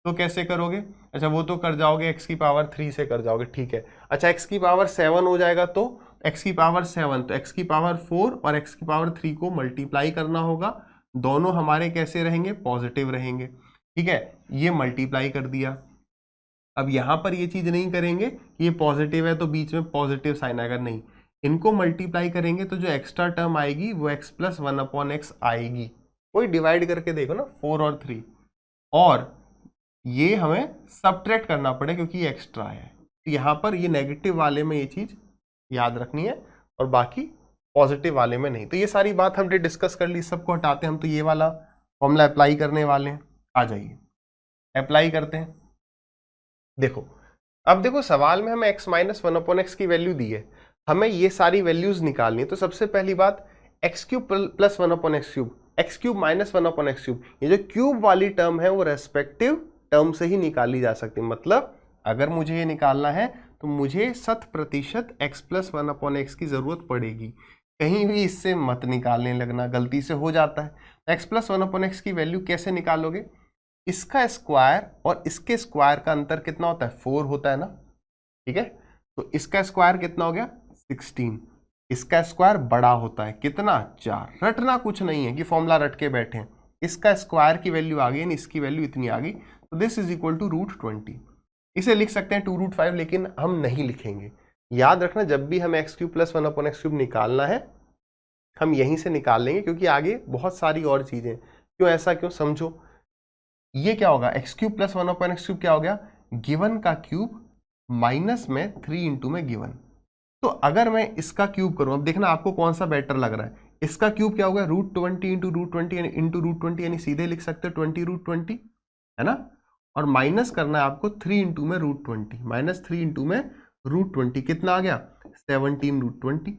तो कैसे करोगे, अच्छा वो तो कर जाओगे, x की पावर 3 से कर जाओगे, ठीक है। अच्छा x की पावर 7 हो जाएगा तो x की पावर 7, तो x की पावर 4 और x की पावर 3 को मल्टीप्लाई करना होगा, दोनों हमारे कैसे रहेंगे, पॉजिटिव रहेंगे, ठीक है। ये मल्टीप्लाई कर दिया। अब यहां पर ये चीज नहीं करेंगे, ये पॉजिटिव है तो बीच में पॉजिटिव साइन आएगा, नहीं, इनको मल्टीप्लाई करेंगे तो जो एक्स्ट्रा टर्म आएगी वो x प्लस 1/x आएगी। वही डिवाइड करके देखो ना, 4 और 3, और ये हमें सबट्रैक्ट करना पड़े क्योंकि ये एक्स्ट्रा है, तो यहाँ पर ये नेगेटिव वाले में ये चीज याद रखनी है और बाकी पॉजिटिव वाले में नहीं। तो ये सारी बात हमने डिस्कस कर ली, सबको हटाते हैं हम, तो ये वाला फॉर्मूला अप्लाई करने वाले हैं। आ जाइए अप्लाई करते हैं। देखो अब देखो सवाल में हमें x माइनस 1/x की वैल्यू दी है, हमें ये सारी वैल्यूज निकालनी है। तो सबसे पहली बात x cube plus 1/x cube, x cube minus 1/x cube, ये जो क्यूब वाली टर्म है वो रेस्पेक्टिव टर्म से ही निकाली जा सकती है। मतलब अगर मुझे ये निकालना है तो मुझे 100% x प्लस 1/x की जरूरत पड़ेगी, कहीं भी इससे मत निकालने लगना, गलती से हो जाता है। x प्लस 1/x की वैल्यू कैसे निकालोगे, इसका स्क्वायर और इसके स्क्वायर का अंतर कितना होता है, 4 होता है ना, ठीक है। तो इसका स्क्वायर कितना हो गया, 16, इसका स्क्वायर बड़ा होता है कितना, 4। रटना कुछ नहीं है कि फॉर्मूला रट के बैठे हैं, इसका स्क्वायर की वैल्यू आ गई यानी इसकी वैल्यू इतनी आ गई, तो दिस इज इक्वल टू √20। इसे लिख सकते हैं 2√5, लेकिन हम नहीं लिखेंगे। याद रखना जब भी हमें x cube plus 1/x cube निकालना है हम यहीं से निकाल लेंगे, क्योंकि आगे बहुत सारी और चीजें। क्यों ऐसा, क्यों, समझो। ये क्या होगा, x cube plus 1/x cube क्या हो गया, गिवन का क्यूब माइनस में 3 इंटू में गिवन। तो अगर मैं इसका क्यूब करूं, अब देखना आपको कौन सा बेटर लग रहा है, इसका क्यूब क्या होगा, √20 इंटू √20 इंटू √20, यानी सीधे लिख सकते हो 20√20, है ना। और माइनस करना है आपको 3 इंटू में √20, माइनस 3 इंटू में √20 कितना आ गया, 17√20।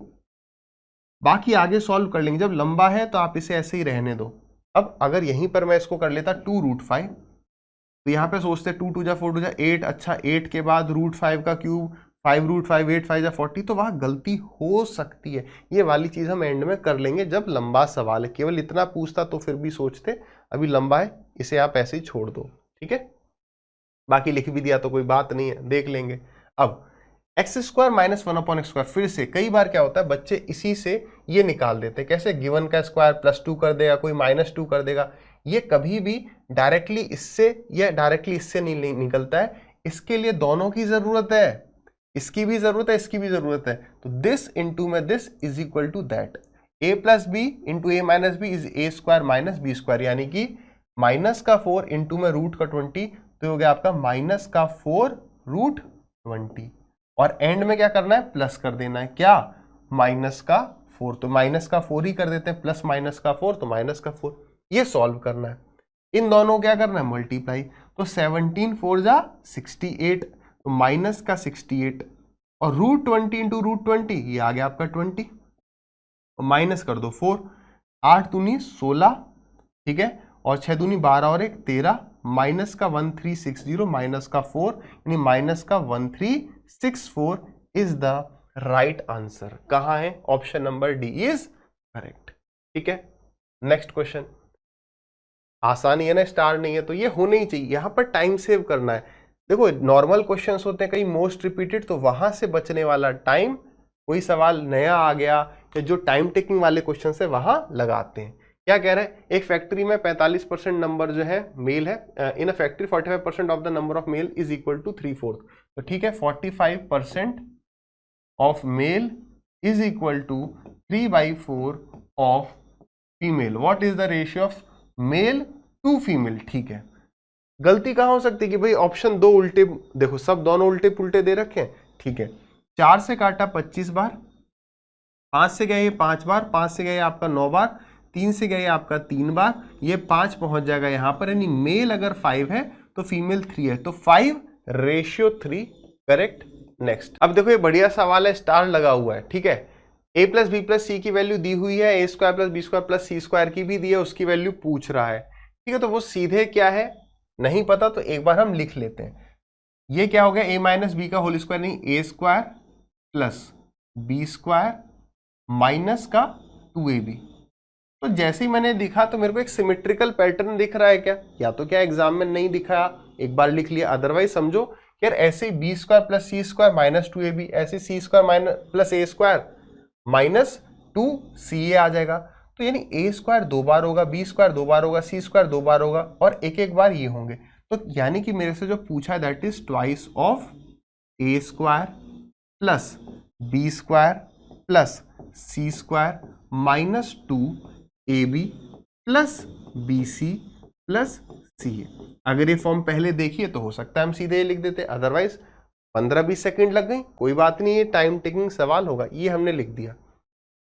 बाकी आगे सॉल्व कर लेंगे, जब लंबा है तो आप इसे ऐसे ही रहने दो। अब अगर यहीं पर मैं इसको कर लेता 2√5, तो यहाँ पे सोचते 2 2 जा 4 2 जा 8, अच्छा 8 के बाद √5 का क्यूब 5√5, 8 5 जा 40, तो वहाँ गलती हो सकती है। ये वाली चीज़ हम एंड में कर लेंगे जब लंबा सवाल है। केवल इतना पूछता तो फिर भी सोचते, अभी लंबा है इसे आप ऐसे ही छोड़ दो, ठीक है। बाकी लिख भी दिया तो कोई बात नहीं है, देख लेंगे। अब x² माइनस 1/x², फिर से कई बार क्या होता है बच्चे इसी से ये निकाल देते हैं, कैसे, गिवन का स्क्वायर +2 कर देगा, कोई -2 कर देगा। ये कभी भी डायरेक्टली इससे या डायरेक्टली इससे नहीं निकलता है, इसके लिए दोनों की जरूरत है, इसकी भी जरूरत है, इसकी भी जरूरत है। तो दिस इंटू में this is equal to that, a plus B into a minus B is a² minus b², यानी कि माइनस का 4 इंटू में रूट का 20, तो हो गया आपका माइनस का 4 √20। और एंड में क्या करना है, प्लस कर देना है, क्या, माइनस का 4, तो माइनस का 4 ही कर देते हैं, प्लस माइनस का 4 तो माइनस का 4। ये सॉल्व करना है, इन दोनों क्या करना है, मल्टीप्लाई। तो 17 4 जा 68, तो माइनस का 68 और √20 इंटू √20, ये आ गया आपका 20, और माइनस कर दो 4, 8 दूनी 16, ठीक है, और 6 दूनी 12 और 1 13, माइनस का 1360, माइनस का 4 यानी माइनस का 1364 इज द राइट आंसर। कहां है, option number D is correct, ठीक है। नेक्स्ट क्वेश्चन, आसानी है ना, स्टार नहीं है तो ये होना ही चाहिए। यहां पर टाइम सेव करना है, देखो नॉर्मल क्वेश्चंस होते हैं कई मोस्ट रिपीटेड, तो वहां से बचने वाला टाइम, कोई सवाल नया आ गया या जो टाइम टेकिंग वाले क्वेश्चन है वहां लगाते हैं। क्या कह रहे हैं, एक फैक्ट्री में 45% नंबर जो है मेल है, in a factory 45% of the number of male is equal to 3/4। तो ठीक है, 45% of male is equal to 3/4 of female. What is the ratio of male to female? ठीक है, गलती कहां हो सकती है कि भाई ऑप्शन 2 उल्टे, देखो सब दोनों उल्टे पुल्टे दे रखे हैं। ठीक है, 4 से काटा 25 बार, 5 से गया ये 5 बार, 5 से गया ये आपका 9 बार, 3 से गया ये आपका 3 बार, ये 5 पहुंच जाएगा यहां पर, यानी मेल अगर 5 है तो फीमेल 3 है, तो 5:3 करेक्ट। नेक्स्ट, अब देखो ये बढ़िया सवाल है, स्टार लगा हुआ है। ठीक है, a plus b plus c की वैल्यू दी हुई है, a² plus b square plus c square की भी दी है, उसकी वैल्यू पूछ रहा है। ठीक है, तो वो सीधे क्या है नहीं पता, तो एक बार हम लिख लेते हैं। ये क्या हो गया, a माइनस बी का होल स्क्वायर, नहीं a² plus b square minus का 2ab। तो जैसे ही मैंने दिखा तो मेरे को एक सिमेट्रिकल पैटर्न दिख रहा है क्या, या तो क्या एग्जाम में नहीं दिखाया, एक बार लिख लिया, अदरवाइज समझो यार ऐसे b² plus c square minus 2ab, ऐसे c² minus plus a² minus 2ca आ जाएगा। तो यानी a² 2 बार होगा, b² 2 बार होगा, c² 2 बार होगा, और एक एक बार ये होंगे। तो यानी कि मेरे से जो पूछा है that is twice of a² plus b² plus c² minus 2ab plus bc plus ca। अगर ये फॉर्म पहले देखिए तो हो सकता है हम सीधे लिख देते, अदरवाइज 15-20 सेकंड लग गई, कोई बात नहीं, ये टाइम टेकिंग सवाल होगा। ये हमने लिख दिया,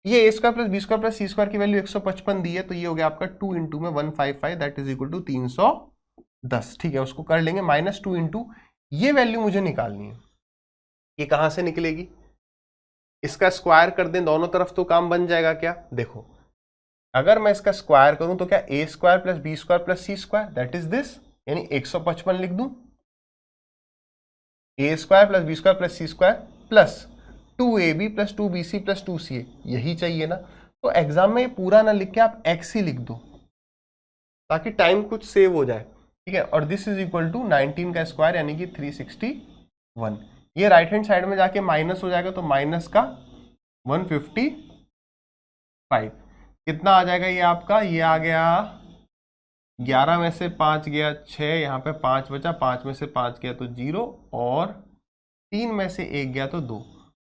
ये a² plus b² plus c² की वैल्यू 155 दी है, तो ये हो गया आपका 2 इंटू में 155 दैट इज इक्वल टू 310। ठीक है, उसको कर लेंगे माइनस 2 इंटू, ये वैल्यू मुझे निकालनी है, ये कहां से निकलेगी, इसका स्क्वायर कर दें दोनों तरफ तो काम बन जाएगा क्या। देखो अगर मैं इसका स्क्वायर करूं तो क्या a² plus b² plus c² that is this, यानी 155 लिख दूं, a² plus b² plus c² plus 2ab plus 2bc plus 2ca, यही चाहिए ना। तो एग्जाम में ये पूरा ना लिख के आप x ही लिख दो ताकि टाइम कुछ सेव हो जाए। ठीक है, और दिस इज इक्वल टू 19 का स्क्वायर यानी कि 361। ये राइट हैंड साइड में जाके माइनस हो जाएगा, तो माइनस का 155, कितना आ जाएगा ये आपका, ये आ गया 11 में से 5 गया 6, यहाँ पे 5 बचा, 5 में से 5 गया तो 0, और 3 में से 1 गया तो 2,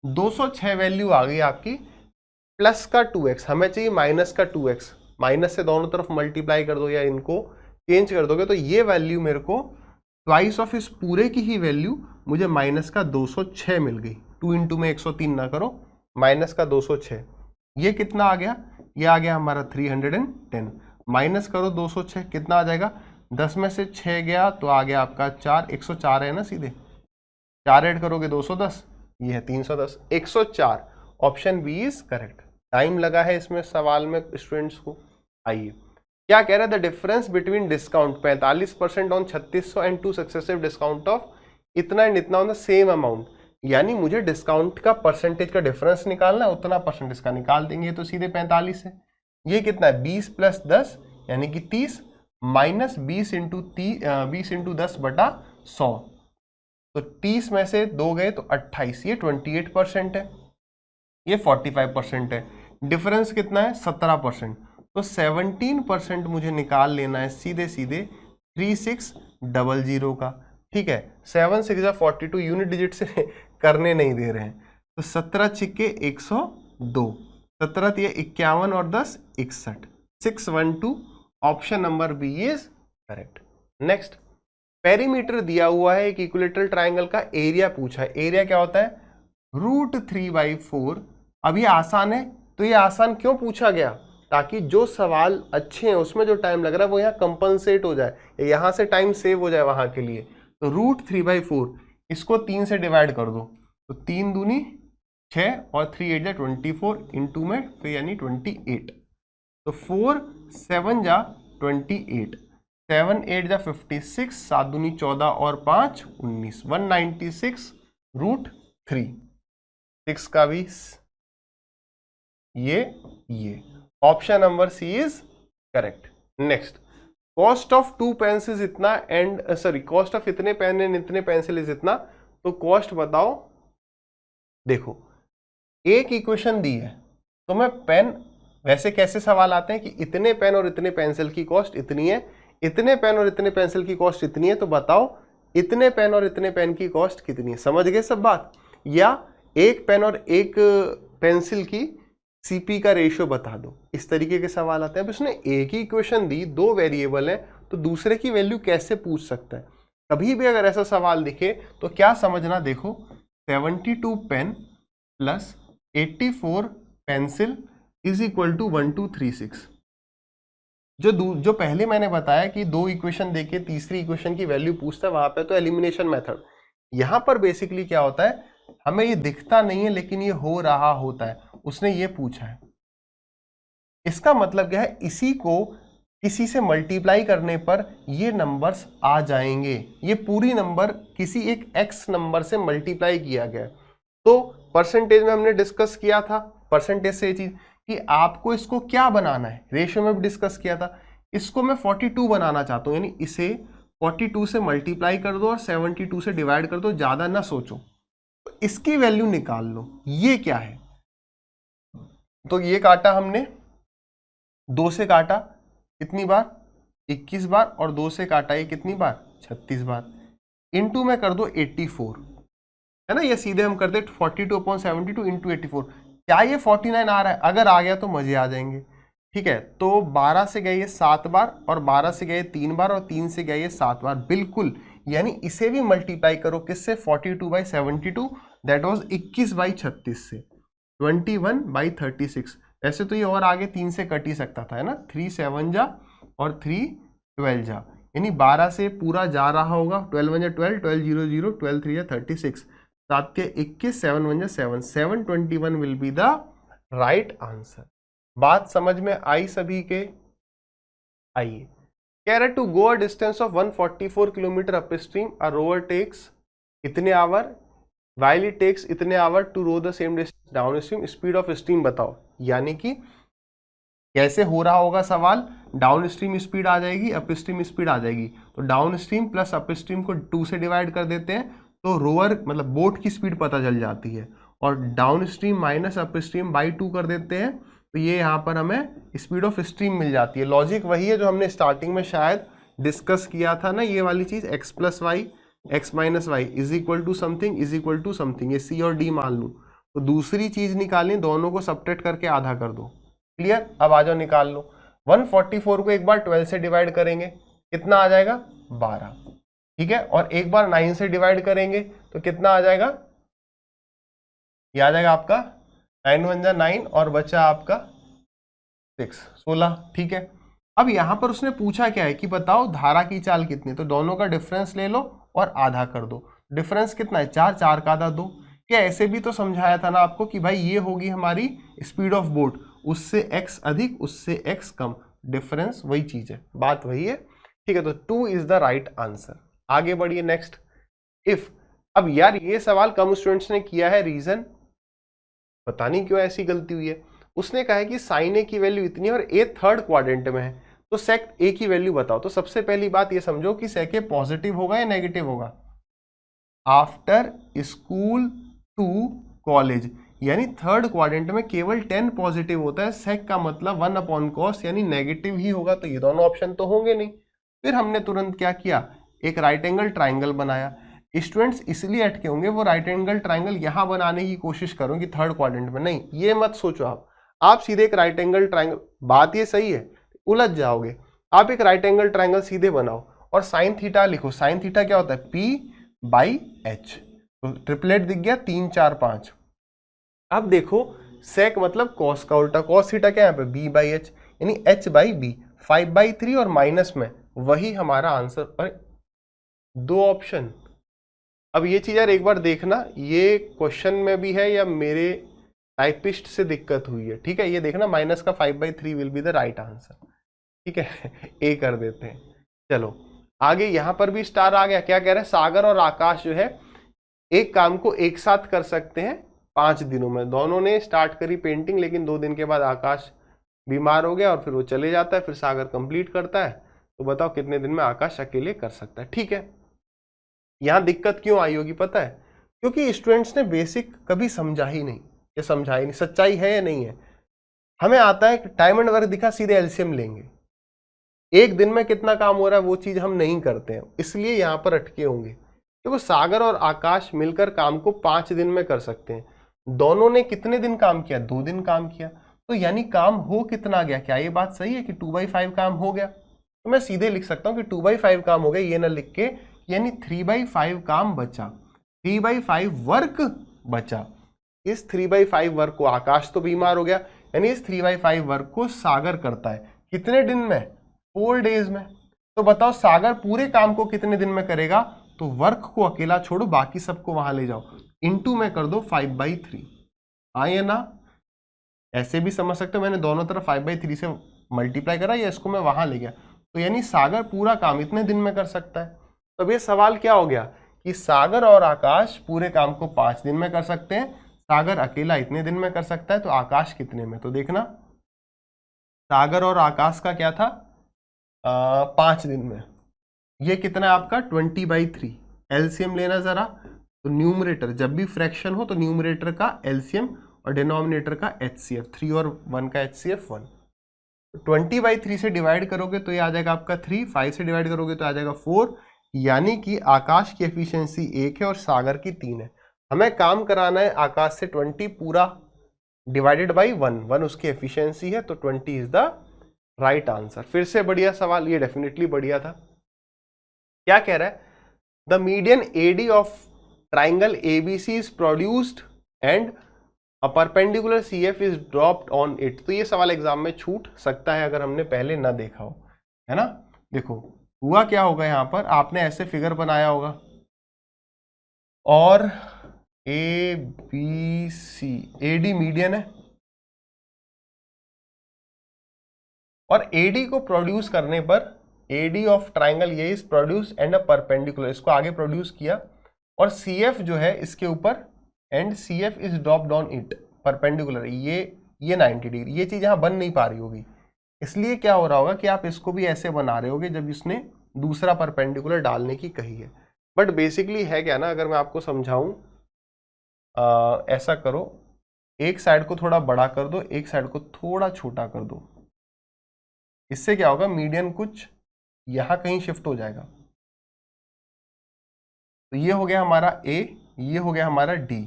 206 वैल्यू आ गई आपकी। प्लस का 2x, हमें चाहिए माइनस का 2x, माइनस से दोनों तरफ मल्टीप्लाई कर दो या इनको चेंज कर दोगे तो ये वैल्यू मेरे को ट्वाइस ऑफ इस पूरे की ही वैल्यू मुझे माइनस का 206 मिल गई। 2 इंटू में 103 ना करो, माइनस का 206, ये कितना आ गया, ये आ गया हमारा 310, माइनस करो 206, कितना आ जाएगा, 10 में से 6 गया तो आ गया आपका 4, 104 है ना, सीधे 4 ऐड करोगे 210, ये है 310, 104, option B is correct. Time लगा है इसमें सवाल में स्टूडेंट्स को। आइए क्या कह रहा है, the difference between discount 45% on 3600 and 2 successive discount of इतना एंड इतना ऑन द सेम अमाउंट, यानी मुझे डिस्काउंट का परसेंटेज का डिफरेंस निकालना है, उतना परसेंटेज का निकाल देंगे, तो सीधे 45 है। ये कितना है, 20 प्लस 10 यानी कि 30, माइनस 20 इंटू 10 बटा 100, तो 30 में से 2 गए तो 28, ये 28% है, ये 45% है, डिफरेंस कितना है 17%, तो 17% मुझे निकाल लेना है सीधे सीधे 3600 का। ठीक है, 7 6 42 यूनिट डिजिट से करने नहीं दे रहे हैं, तो 17 छिक्के 102, 17 51 और 10 61, 612, option number B is correct. Next, perimeter दिया हुआ है, एक इक्विलेटरल ट्राइंगल का एरिया पूछा है, एरिया क्या होता है √3/4। अब ये आसान है, तो ये आसान क्यों पूछा गया, ताकि जो सवाल अच्छे हैं उसमें जो टाइम लग रहा है वो यहाँ कंपनसेट हो जाए, यहाँ से टाइम सेव हो जाए वहां के लिए। तो √3/4 इसको 3 से डिवाइड कर दो, तो 3 दूनी 6 और 3 8 जा 24 इंटू में फिर यानी 28, तो 4 7 जा 28, 7 8 जा 56, 7 दूनी 14 और 5 19, 196√3, 6 का भी ये option number C is correct. Next, cost of 2 pencils इतना एंड सॉरी कॉस्ट ऑफ इतने पेन एंड इतने पेंसिल इज इतना, तो कॉस्ट बताओ। देखो एक इक्वेशन दी है तो मैं पेन, वैसे कैसे सवाल आते हैं कि इतने पेन और इतने पेंसिल की कॉस्ट इतनी है, इतने पेन और इतने पेंसिल की कॉस्ट इतनी है, तो बताओ इतने पेन और इतने पेन की कॉस्ट कितनी है। समझ गए सब बात? या एक पेन और एक पेंसिल की सीपी का रेशियो बता दो, इस तरीके के सवाल आते हैं। अब उसने एक ही इक्वेशन दी, 2 वेरिएबल है, तो दूसरे की वैल्यू कैसे पूछ सकता है? कभी भी अगर ऐसा सवाल दिखे तो क्या समझना, देखो 72 pen plus 84 pencil is equal to 1236। जो पहले मैंने बताया कि 2 इक्वेशन देके तीसरी इक्वेशन की वैल्यू पूछता है, वहां पे तो एलिमिनेशन मेथड। यहां पर बेसिकली क्या होता है, हमें ये दिखता नहीं है लेकिन ये हो रहा होता है, उसने ये पूछा है। इसका मतलब क्या है, इसी को किसी से मल्टीप्लाई करने पर ये नंबर्स आ जाएंगे। ये पूरी नंबर किसी एक एक्स नंबर से मल्टीप्लाई किया गया। तो परसेंटेज में हमने डिस्कस किया था, परसेंटेज से ये चीज कि आपको इसको क्या बनाना है, रेशियो में भी डिस्कस किया था। इसको मैं 42 बनाना चाहता हूं, यानी इसे 42 से मल्टीप्लाई कर दो और 72 से डिवाइड कर दो, ज्यादा ना सोचो, तो इसकी वैल्यू निकाल लो। ये क्या है, तो ये काटा हमने, 2 से काटा कितनी बार, 21 बार, और 2 से काटा ये कितनी बार, 36 बार, इनटू में कर दो 84, है ना। ये सीधे हम करते 42/72 इंटू 84। क्या ये 49 आ रहा है? अगर आ गया तो मजे आ जाएंगे, ठीक है। तो 12 से गए ये 7 बार, और 12 से गए 3 बार, और 3 से गए ये 7 बार, बिल्कुल। यानी इसे भी मल्टीप्लाई करो किससे, 42/72, दैट वाज 21/36 से, 21/36। वैसे तो ये और आगे 3 से कट ही सकता था, है ना, 3 7 जा और 3 12 जा, यानी 12 से पूरा जा रहा होगा, 12 1 जा 12, 12 0 0, 12 3 जा 36, 7 के 21, 7 1 जा 7, 721 will be the right answer. बात समझ में आई सभी के? आइए, कह रहे to go a distance of 144 kilometre upstream a rower takes इतने आवर, while it takes इतने hour to row the same distance downstream, speed of stream बताओ। यानी कि कैसे हो रहा होगा सवाल, डाउन स्ट्रीम स्पीड आ जाएगी, अप स्ट्रीम स्पीड आ जाएगी, तो down stream plus up stream को 2 से डिवाइड कर देते हैं, तो रोअर मतलब बोट की स्पीड पता चल जाती है, और down stream minus up stream by 2 कर देते हैं, तो ये यहाँ पर हमें स्पीड ऑफ स्ट्रीम मिल जाती है। लॉजिक वही है जो हमने स्टार्टिंग में शायद डिस्कस किया था ना, ये वाली चीज, X plus Y X minus Y is equal to something is equal to something, ये सी और डी मान लूँ, तो दूसरी चीज निकालनी, दोनों को सब्ट्रैक्ट करके आधा कर दो। क्लियर? अब आ जाओ निकाल लो। 144 को एक बार 12 से डिवाइड करेंगे, कितना आ जाएगा, 12, ठीक है, और एक बार 9 से डिवाइड करेंगे तो कितना आ जाएगा, ये आ जाएगा आपका 9 1 जा 9, और बचा आपका 6 16, ठीक है। अब यहां पर उसने पूछा क्या है कि बताओ धारा की चाल कितनी, तो दोनों का डिफरेंस ले लो और आधा कर दो। डिफरेंस कितना है, 4, 4 का आधा 2। क्या ऐसे भी तो समझाया था ना आपको कि भाई ये होगी हमारी स्पीड ऑफ बोट, उससे x अधिक उससे x कम, डिफरेंस वही चीज है, बात वही है, ठीक है। तो 2 इज द राइट आंसर। आगे बढ़िए नेक्स्ट, इफ। अब यार ये सवाल कम स्टूडेंट्स ने किया है, रीजन पता नहीं क्यों ऐसी गलती हुई है। उसने कहा है कि साइन ए की वैल्यू इतनी है और ए थर्ड क्वाड्रेंट में है, तो सेक ए की वैल्यू बताओ। तो सबसे पहली बात ये समझो कि सेक ए पॉजिटिव होगा या नेगेटिव होगा। आफ्टर स्कूल टू कॉलेज, यानी थर्ड क्वाड्रेंट में केवल 10 पॉजिटिव होता है, सेक का मतलब 1/cos यानी नेगेटिव ही होगा, तो ये दोनों ऑप्शन तो होंगे नहीं। फिर हमने तुरंत क्या किया, एक राइट एंगल ट्राइंगल बनाया। स्टूडेंट्स इसलिए अटके होंगे, वो राइट एंगल ट्राइंगल यहां बनाने की कोशिश करो कि थर्ड क्वाड्रेंट में, नहीं ये मत सोचो आप सीधे एक राइट एंगल ट्राइंगल, बात ये सही है, उलझ जाओगे। आप एक राइट एंगल ट्राइंगल सीधे बनाओ और साइन थीटा लिखो। साइन थीटा क्या होता है, P/H, तो ट्रिपलेट दिख गया 3 4 5। अब देखो सेक मतलब कॉस का उल्टा, कॉस थीटा क्या है यहाँ पे, B/H, यानी H/B, 5/3 और माइनस में वही हमारा आंसर। पर 2 ऑप्शन। अब ये चीज यार एक बार देखना, ये क्वेश्चन में भी है या मेरे टाइपिस्ट से दिक्कत हुई है, ठीक है। ये देखना माइनस का 5/3 will be the right answer, ठीक है। ए कर देते हैं। चलो आगे, यहां पर भी स्टार आ गया। क्या कह रहे हैं, सागर और आकाश जो है एक काम को एक साथ कर सकते हैं 5 दिनों में। दोनों ने स्टार्ट करी पेंटिंग, लेकिन 2 दिन के बाद आकाश बीमार हो गया और फिर वो चले जाता है, फिर सागर कंप्लीट करता है। तो बताओ कितने दिन में आकाश अकेले कर सकता है। ठीक है, यहां दिक्कत क्यों आई होगी पता है? क्योंकि स्टूडेंट्स ने बेसिक कभी समझा ही नहीं, ये समझा ही नहीं। सच्चाई है या नहीं है? हमें आता है कि टाइम एंड वर्क दिखा, सीधे एलसीएम लेंगे, एक दिन में कितना काम हो रहा है वो चीज हम नहीं करते हैं, इसलिए यहां पर अटके होंगे। क्योंकि सागर और आकाश मिलकर काम को 5 दिन में कर सकते हैं, दोनों ने कितने दिन काम किया? 2 दिन काम किया, तो यानी काम हो कितना गया? क्या ये बात सही है कि 2/5 काम हो गया? तो मैं सीधे लिख सकता हूं कि 2/5 काम हो गया, ये ना लिख के, यानी 3/5 काम बचा, 3/5 वर्क बचा। इस 3/5 वर्क को, आकाश तो बीमार हो गया, यानी इस 3/5 वर्क को सागर करता है कितने दिन में? 4 डेज में। तो बताओ सागर पूरे काम को कितने दिन में करेगा? तो वर्क को अकेला छोड़ो, बाकी सबको वहां ले जाओ, इनटू में कर दो 5/3। आए ना? ऐसे भी समझ सकते हो, मैंने दोनों तरफ 5/3 से मल्टीप्लाई करा, या इसको मैं वहां ले गया, तो यानी सागर पूरा काम इतने दिन में कर सकता है। तो अब ये सवाल क्या हो गया कि सागर और आकाश पूरे काम को 5 दिन में कर सकते हैं, सागर अकेला इतने दिन में कर सकता है, तो आकाश कितने में? तो देखना, सागर और आकाश का क्या था? 5 दिन में। ये कितना है आपका? 20/3। एलसीएम लेना जरा, तो न्यूमरेटर जब भी फ्रैक्शन हो तो न्यूमरेटर का एलसीएम और डिनोमिनेटर का एचसीएफ, 3 और 1 का एचसीएफ 1। 20/3 से डिवाइड करोगे तो ये आ जाएगा आपका 3, 5 से डिवाइड करोगे तो आ जाएगा 4, यानी कि आकाश की एफिशिएंसी 1 है और सागर की 3 है। हमें काम कराना है आकाश से 20 पूरा डिवाइडेड बाई 1 उसकी एफिशिएंसी है, तो 20 इज द राइट आंसर। फिर से बढ़िया सवाल, ये डेफिनेटली बढ़िया था। क्या कह रहा है? The median AD of triangle ABC is produced and a perpendicular CF is dropped on it. तो ये सवाल एग्जाम में छूट सकता है अगर हमने पहले ना देखा हो, है ना? देखो हुआ क्या होगा, यहां पर आपने ऐसे फिगर बनाया होगा और A B C, AD median है, और एडी को प्रोड्यूस करने पर एडी ऑफ ट्राइंगल ये is produce and a perpendicular, इसको आगे प्रोड्यूस किया, और सीएफ जो है इसके ऊपर and CF is dropped on it perpendicular, ये 90 डिग्री। ये चीज यहां बन नहीं पा रही होगी, इसलिए क्या हो रहा होगा कि आप इसको भी ऐसे बना रहे होगे जब इसने दूसरा परपेंडिकुलर डालने की कही है। बट बेसिकली है क्या ना, अगर मैं आपको समझाऊं, ऐसा करो, एक साइड को थोड़ा बड़ा कर दो, एक साइड को थोड़ा छोटा कर दो, इससे क्या होगा, मीडियन कुछ यहां कहीं शिफ्ट हो जाएगा। तो ये हो गया हमारा ए, ये हो गया हमारा डी,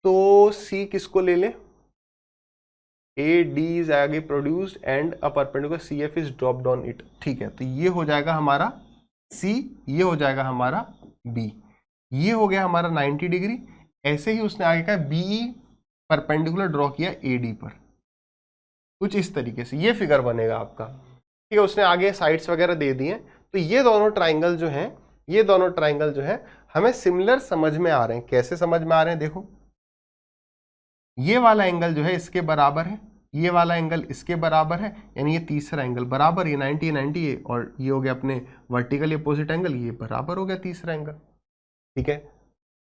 तो सी किसको ले ले? ए डी इज आगे produced and a perpendicular C F is dropped on it. ठीक है, तो ये हो जाएगा हमारा सी, ये हो जाएगा हमारा बी, ये हो गया हमारा 90 डिग्री। ऐसे ही उसने आगे का बी परपेंडिकुलर ड्रॉ किया ए डी पर, कुछ इस तरीके से ये फिगर बनेगा आपका। ठीक है, उसने आगे साइड्स वगैरह दे दिए। तो ये दोनों ट्राइंगल जो हैं, ये दोनों ट्राइंगल जो है हमें सिमिलर समझ में आ रहे हैं। कैसे समझ में आ रहे हैं? देखो, ये वाला एंगल जो है इसके बराबर है, ये वाला एंगल इसके बराबर है, यानी ये तीसरा एंगल बराबर, ये 90 90 है, और ये हो गया अपने वर्टिकल अपोजिट एंगल, ये बराबर हो गया तीसरा एंगल। ठीक है,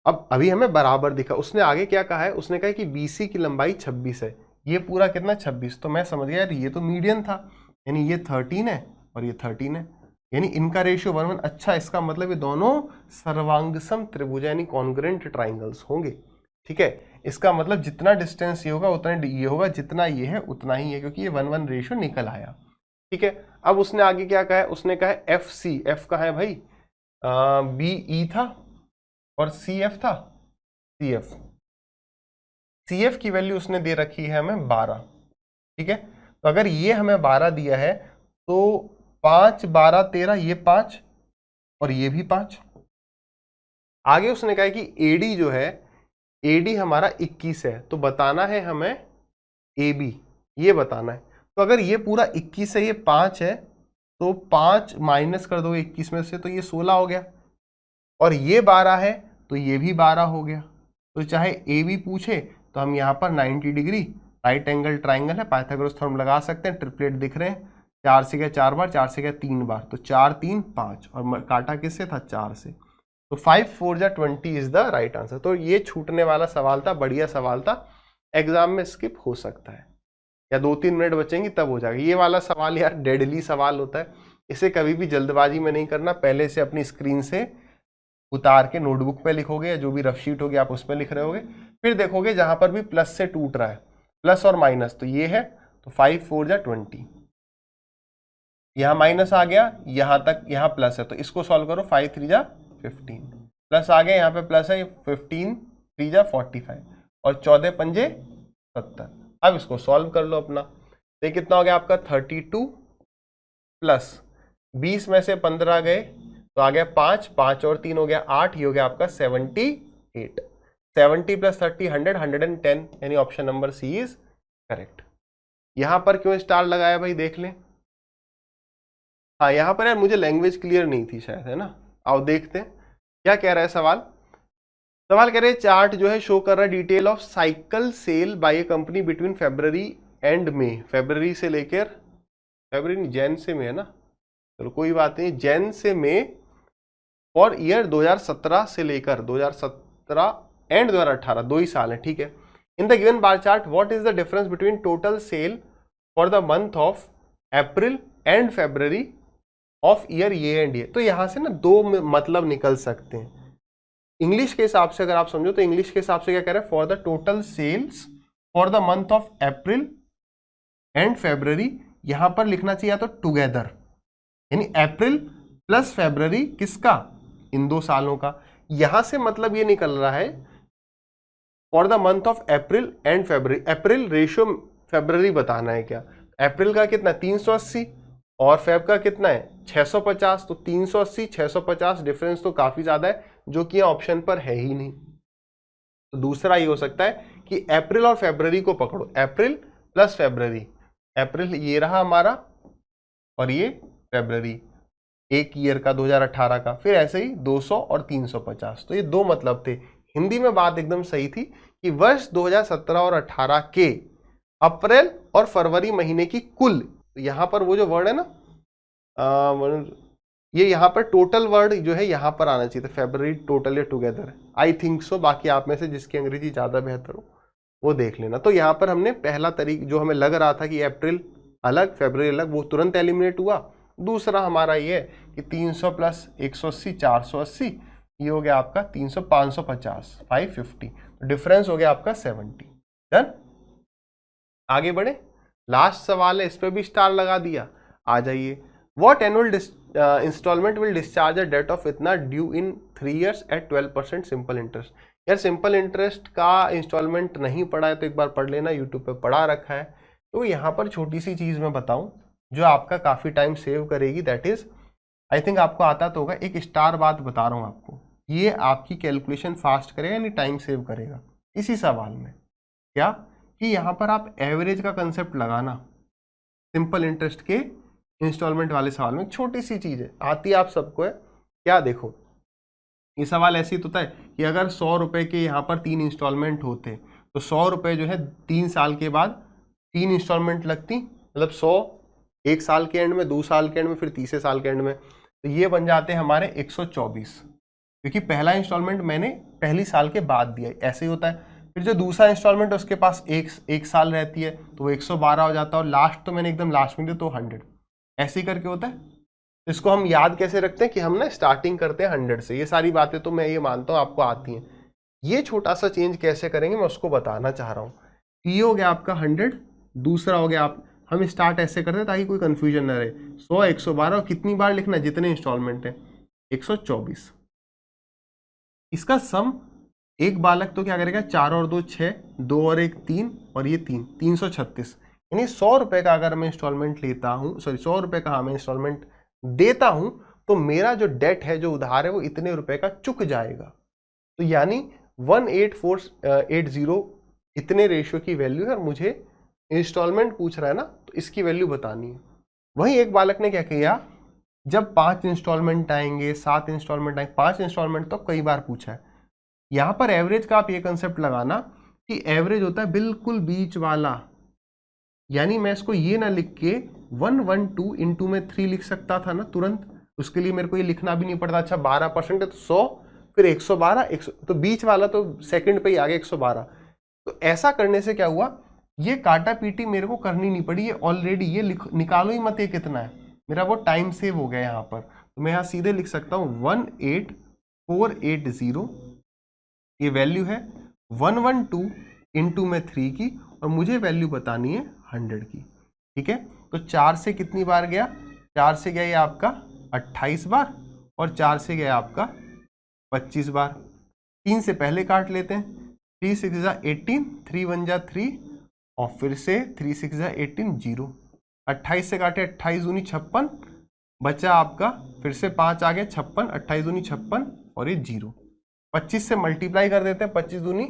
अब अभी हमें बराबर दिखा। उसने आगे क्या कहा है? उसने कहा कि बीसी की लंबाई 26 है, ये पूरा कितना 26, तो मैं समझ गया यार ये तो मीडियन था, यानी ये 13 है और ये 13 है, यानी इनका रेशियो 1:1। अच्छा, इसका मतलब ये दोनों सर्वांगसम त्रिभुज यानी कॉन्ग्रुएंट ट्राइंगल्स होंगे। ठीक है, इसका मतलब जितना डिस्टेंस ये होगा उतना ये होगा, जितना ये है उतना ही है, क्योंकि ये 1:1 रेशियो निकल आया। ठीक है, अब उसने आगे क्या कहा है? उसने कहा है एफ सी, एफ कहा है भाई? बी ई था और सी एफ था, सी एफ, सी एफ की वैल्यू उसने दे रखी है हमें 12। ठीक है, तो अगर ये हमें 12 दिया है तो 5 12 13, ये 5 और ये भी 5। आगे उसने कहा है कि एडी जो है, एडी हमारा 21 है, तो बताना है हमें ए बी, ये बताना है। तो अगर ये पूरा 21 है, ये 5 है, तो 5 माइनस कर दो 21 में से, तो ये 16 हो गया, और ये 12 है तो ये भी 12 हो गया। तो चाहे ए बी पूछे तो हम यहाँ पर 90 डिग्री राइट एंगल ट्राइंगल है, पाइथागोरस थ्योरम लगा सकते हैं। ट्रिपलेट दिख रहे हैं, 4 से गया 4 बार, 4 से गया 3 बार, तो 4 3 5, और काटा किससे था? 4 से, तो 5 4 जा 20 इज द राइट आंसर। तो ये छूटने वाला सवाल था, बढ़िया सवाल था, एग्जाम में स्किप हो सकता है, या 2-3 मिनट बचेंगी तब हो जाएगा। ये वाला सवाल यार डेडली सवाल होता है, इसे कभी भी जल्दबाजी में नहीं करना, पहले से अपनी स्क्रीन से उतार के नोटबुक पे लिखोगे या जो भी रफ शीट होगी आप उस पर लिख रहे होगे। फिर देखोगे जहां पर भी प्लस से टूट रहा है, प्लस और माइनस, तो ये है, तो 5 4 जा 20, यहाँ माइनस आ गया, यहाँ तक यहाँ प्लस है, तो इसको सॉल्व करो, 5 3 जा 15, प्लस आ गया, यहाँ पे प्लस है, 15 3 जा 45 और 14 पंजे 70। अब इसको सॉल्व कर लो अपना, तो ये कितना हो गया आपका 32 प्लस 20 में से 15 गए तो आ गया 5, 5 और 3 हो गया 8, ये हो गया आपका 78। 70 प्लस 30 100, 110, यानी option number C is correct. यहां पर क्यों स्टार लगाया भाई देख लें। हाँ यहाँ पर यार मुझे लैंग्वेज क्लियर नहीं थी शायद, है ना। आओ देखते हैं क्या कह रहा है सवाल। सवाल कह रहे हैं चार्ट जो है शो कर रहा है detail of cycle sale by a company between February and May. फरवरी से लेकर, फरवरी नहीं जैन से मई है ना, चलो कोई बात नहीं, जैन से मई फॉर ईयर 2017 से लेकर 2017 एंड 2018, 2 ही साल है, ठीक है। In the given bar chart what is the difference between total sale for the month of April and February of year ये एंड ये। तो यहां से ना दो मतलब निकल सकते हैं। इंग्लिश के हिसाब से अगर आप समझो तो इंग्लिश के हिसाब से क्या कह रहे हैं, for the total sales for the month of April and February, यहां पर लिखना चाहिए तो टुगेदर, यानी अप्रैल प्लस फरवरी किसका, इन 2 सालों का। यहां से मतलब ये निकल रहा है for the month of April and February, अप्रैल रेशियो फरवरी बताना है क्या। अप्रैल का कितना 380 और फेब का कितना है 650, तो 380 650 डिफरेंस तो काफी ज्यादा है, जो कि ऑप्शन पर है ही नहीं। तो दूसरा ये हो सकता है कि अप्रैल और फरवरी को पकड़ो, अप्रैल प्लस फरवरी, अप्रैल ये रहा हमारा और ये फरवरी, एक ईयर का 2018 का, फिर ऐसे ही 200 और 350। तो ये 2 मतलब थे। हिंदी में बात एकदम सही थी कि वर्ष 2017 और 18 के अप्रैल और फरवरी महीने की कुल, तो यहां पर वो जो वर्ड है ना ये यहाँ पर टोटल वर्ड जो है यहाँ पर आना चाहिए था, फरवरी टोटल या टुगेदर, आई थिंक सो। बाकी आप में से जिसकी अंग्रेजी ज़्यादा बेहतर हो वो देख लेना। तो यहाँ पर हमने पहला तरीका जो हमें लग रहा था कि अप्रैल अलग फरवरी अलग, वो तुरंत एलिमिनेट हुआ। दूसरा हमारा ये है कि 300 प्लस 180 480, ये हो गया आपका 300 550 550, डिफरेंस हो गया आपका 70। डन, आगे बढ़े, लास्ट सवाल है, इस पर भी स्टार लगा दिया। आ जाइए, what annual installment will discharge a debt of इतना due in 3 years at 12% simple interest. यार सिंपल इंटरेस्ट का इंस्टॉलमेंट नहीं पढ़ा है तो एक बार पढ़ लेना, यूट्यूब पे पढ़ा रखा है। तो यहाँ पर छोटी सी चीज़ मैं बताऊँ जो आपका काफ़ी टाइम सेव करेगी, दैट इज़, आई थिंक आपको आता तो होगा, एक स्टार बात बता रहा हूँ आपको, ये आपकी कैलकुलेशन फास्ट करेगा यानी टाइम सेव करेगा। इसी सवाल में क्या कि यहाँ पर आप एवरेज का कंसेप्ट लगाना सिंपल इंटरेस्ट के इंस्टॉलमेंट वाले सवाल में। छोटी सी चीज़ है, आती आप सबको है क्या। देखो ये सवाल ऐसे ही होता है कि अगर 100 रुपये के यहाँ पर 3 इंस्टॉलमेंट होते तो 100 रुपये जो है 3 साल के बाद 3 इंस्टॉलमेंट लगती, मतलब 100 1 साल के एंड में, 2 साल के एंड में, फिर तीसरे साल के एंड में, तो ये बन जाते हैं हमारे 124, क्योंकि पहला इंस्टॉलमेंट मैंने पहली साल के बाद दिया, ऐसे ही होता है। फिर जो दूसरा इंस्टॉलमेंट है उसके पास एक साल रहती है तो वो 112 हो जाता है, और लास्ट तो मैंने एकदम लास्ट में दिया तो 100, ऐसे ही करके होता है। इसको हम याद कैसे रखते हैं कि हम ना स्टार्टिंग करते हैं 100 से। ये सारी बातें तो मैं ये मानता हूँ आपको आती हैं, ये छोटा सा चेंज कैसे करेंगे मैं उसको बताना चाह रहा हूँ। ये हो गया आपका 100, दूसरा हो गया आप, हम स्टार्ट ऐसे करते हैं ताकि कोई कंफ्यूजन ना रहे, 100 112 और कितनी बार लिखना है, जितने इंस्टॉलमेंट है 124। इसका सम एक बालक तो क्या करेगा, 4 और 2 6, 2 और 1 3 और ये 3, 336, यानी 100 रुपये का अगर मैं इंस्टॉलमेंट लेता हूँ, सॉरी 100 रुपये का मैं इंस्टॉलमेंट देता हूँ, तो मेरा जो डेट है, जो उधार है, वो इतने रुपए का चुक जाएगा। तो यानी 18480 इतने रेशियो की वैल्यू है, और मुझे इंस्टॉलमेंट पूछ रहा है ना, तो इसकी वैल्यू बतानी है। वहीं एक बालक ने क्या किया, जब 5 इंस्टॉलमेंट आएंगे, 7 इंस्टॉलमेंट आएंगे, 5 इंस्टॉलमेंट तो कई बार पूछा है। यहाँ पर एवरेज का आप ये कंसेप्ट लगाना कि एवरेज होता है बिल्कुल बीच वाला, यानी मैं इसको ये ना लिख के 112 इंटू में 3 लिख सकता था ना तुरंत, उसके लिए मेरे को ये लिखना भी नहीं पड़ता। अच्छा 12% है तो 100, फिर 112 100, तो बीच वाला तो सेकंड पे ही आ गया 112। तो ऐसा करने से क्या हुआ, ये काटा पीटी मेरे को करनी नहीं पड़ी, ये ऑलरेडी ये निकालो ही मत ये कितना है, मेरा वो टाइम सेव हो गया यहाँ पर। तो मैं यहाँ सीधे लिख सकता हूँ 18480, ये वैल्यू है 112 इंटू में 3 की, और मुझे वैल्यू बतानी है 100 की। ठीक है, तो 4 से कितनी बार गया, 4 से गया ये आपका 28 बार, और 4 से गया आपका 25 बार। 3 से पहले काट लेते हैं, 3 6 जा 18, 3 1 जा 3, और फिर से 3 6 जा 18, 0। 28 से काटे 28 दूनी 56, बचा आपका फिर से 5 आ गया 56, 28 दूनी 56, और ये 0। 25 से मल्टीप्लाई कर देते हैं, 25 दूनी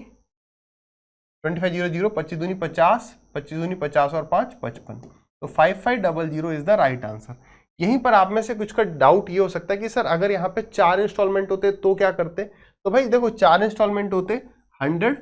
25 0 0, 25 दूनी 50, 25 दूनी 50 और 5 55। तो 5500 इज द राइट आंसर। यहीं पर आप में से कुछ का डाउट ये हो सकता है कि सर अगर यहाँ पे 4 इंस्टॉलमेंट होते तो क्या करते। तो भाई देखो 4 इंस्टॉलमेंट होते 100,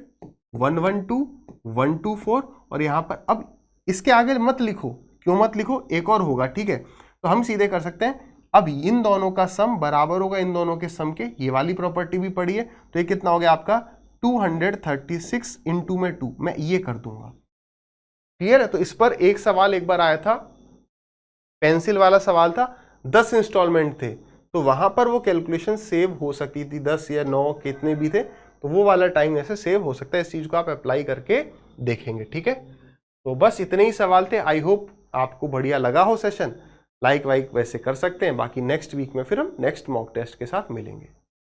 112, 124, और यहाँ पर अब इसके आगे मत लिखो, क्यों मत लिखो, एक और होगा। ठीक है, तो हम सीधे कर सकते हैं, अब इन दोनों का सम बराबर होगा इन दोनों के सम के। ये वाली प्रॉपर्टी भी पड़ी है, तो ये कितना हो गया आपका 236 इंटू में 2, मैं ये कर दूंगा। क्लियर है। तो इस पर एक सवाल एक बार आया था, पेंसिल वाला सवाल था, 10 इंस्टॉलमेंट थे, तो वहां पर वो कैलकुलेशन सेव हो सकती थी, 10 या 9 कितने भी थे, तो वो वाला टाइम ऐसे सेव हो सकता है। इस चीज को आप अप्लाई करके देखेंगे। ठीक है, तो बस इतने ही सवाल थे। आई होप आपको बढ़िया लगा हो सेशन। लाइक वाइक वैसे कर सकते हैं, बाकी नेक्स्ट वीक में फिर हम नेक्स्ट मॉक टेस्ट के साथ मिलेंगे।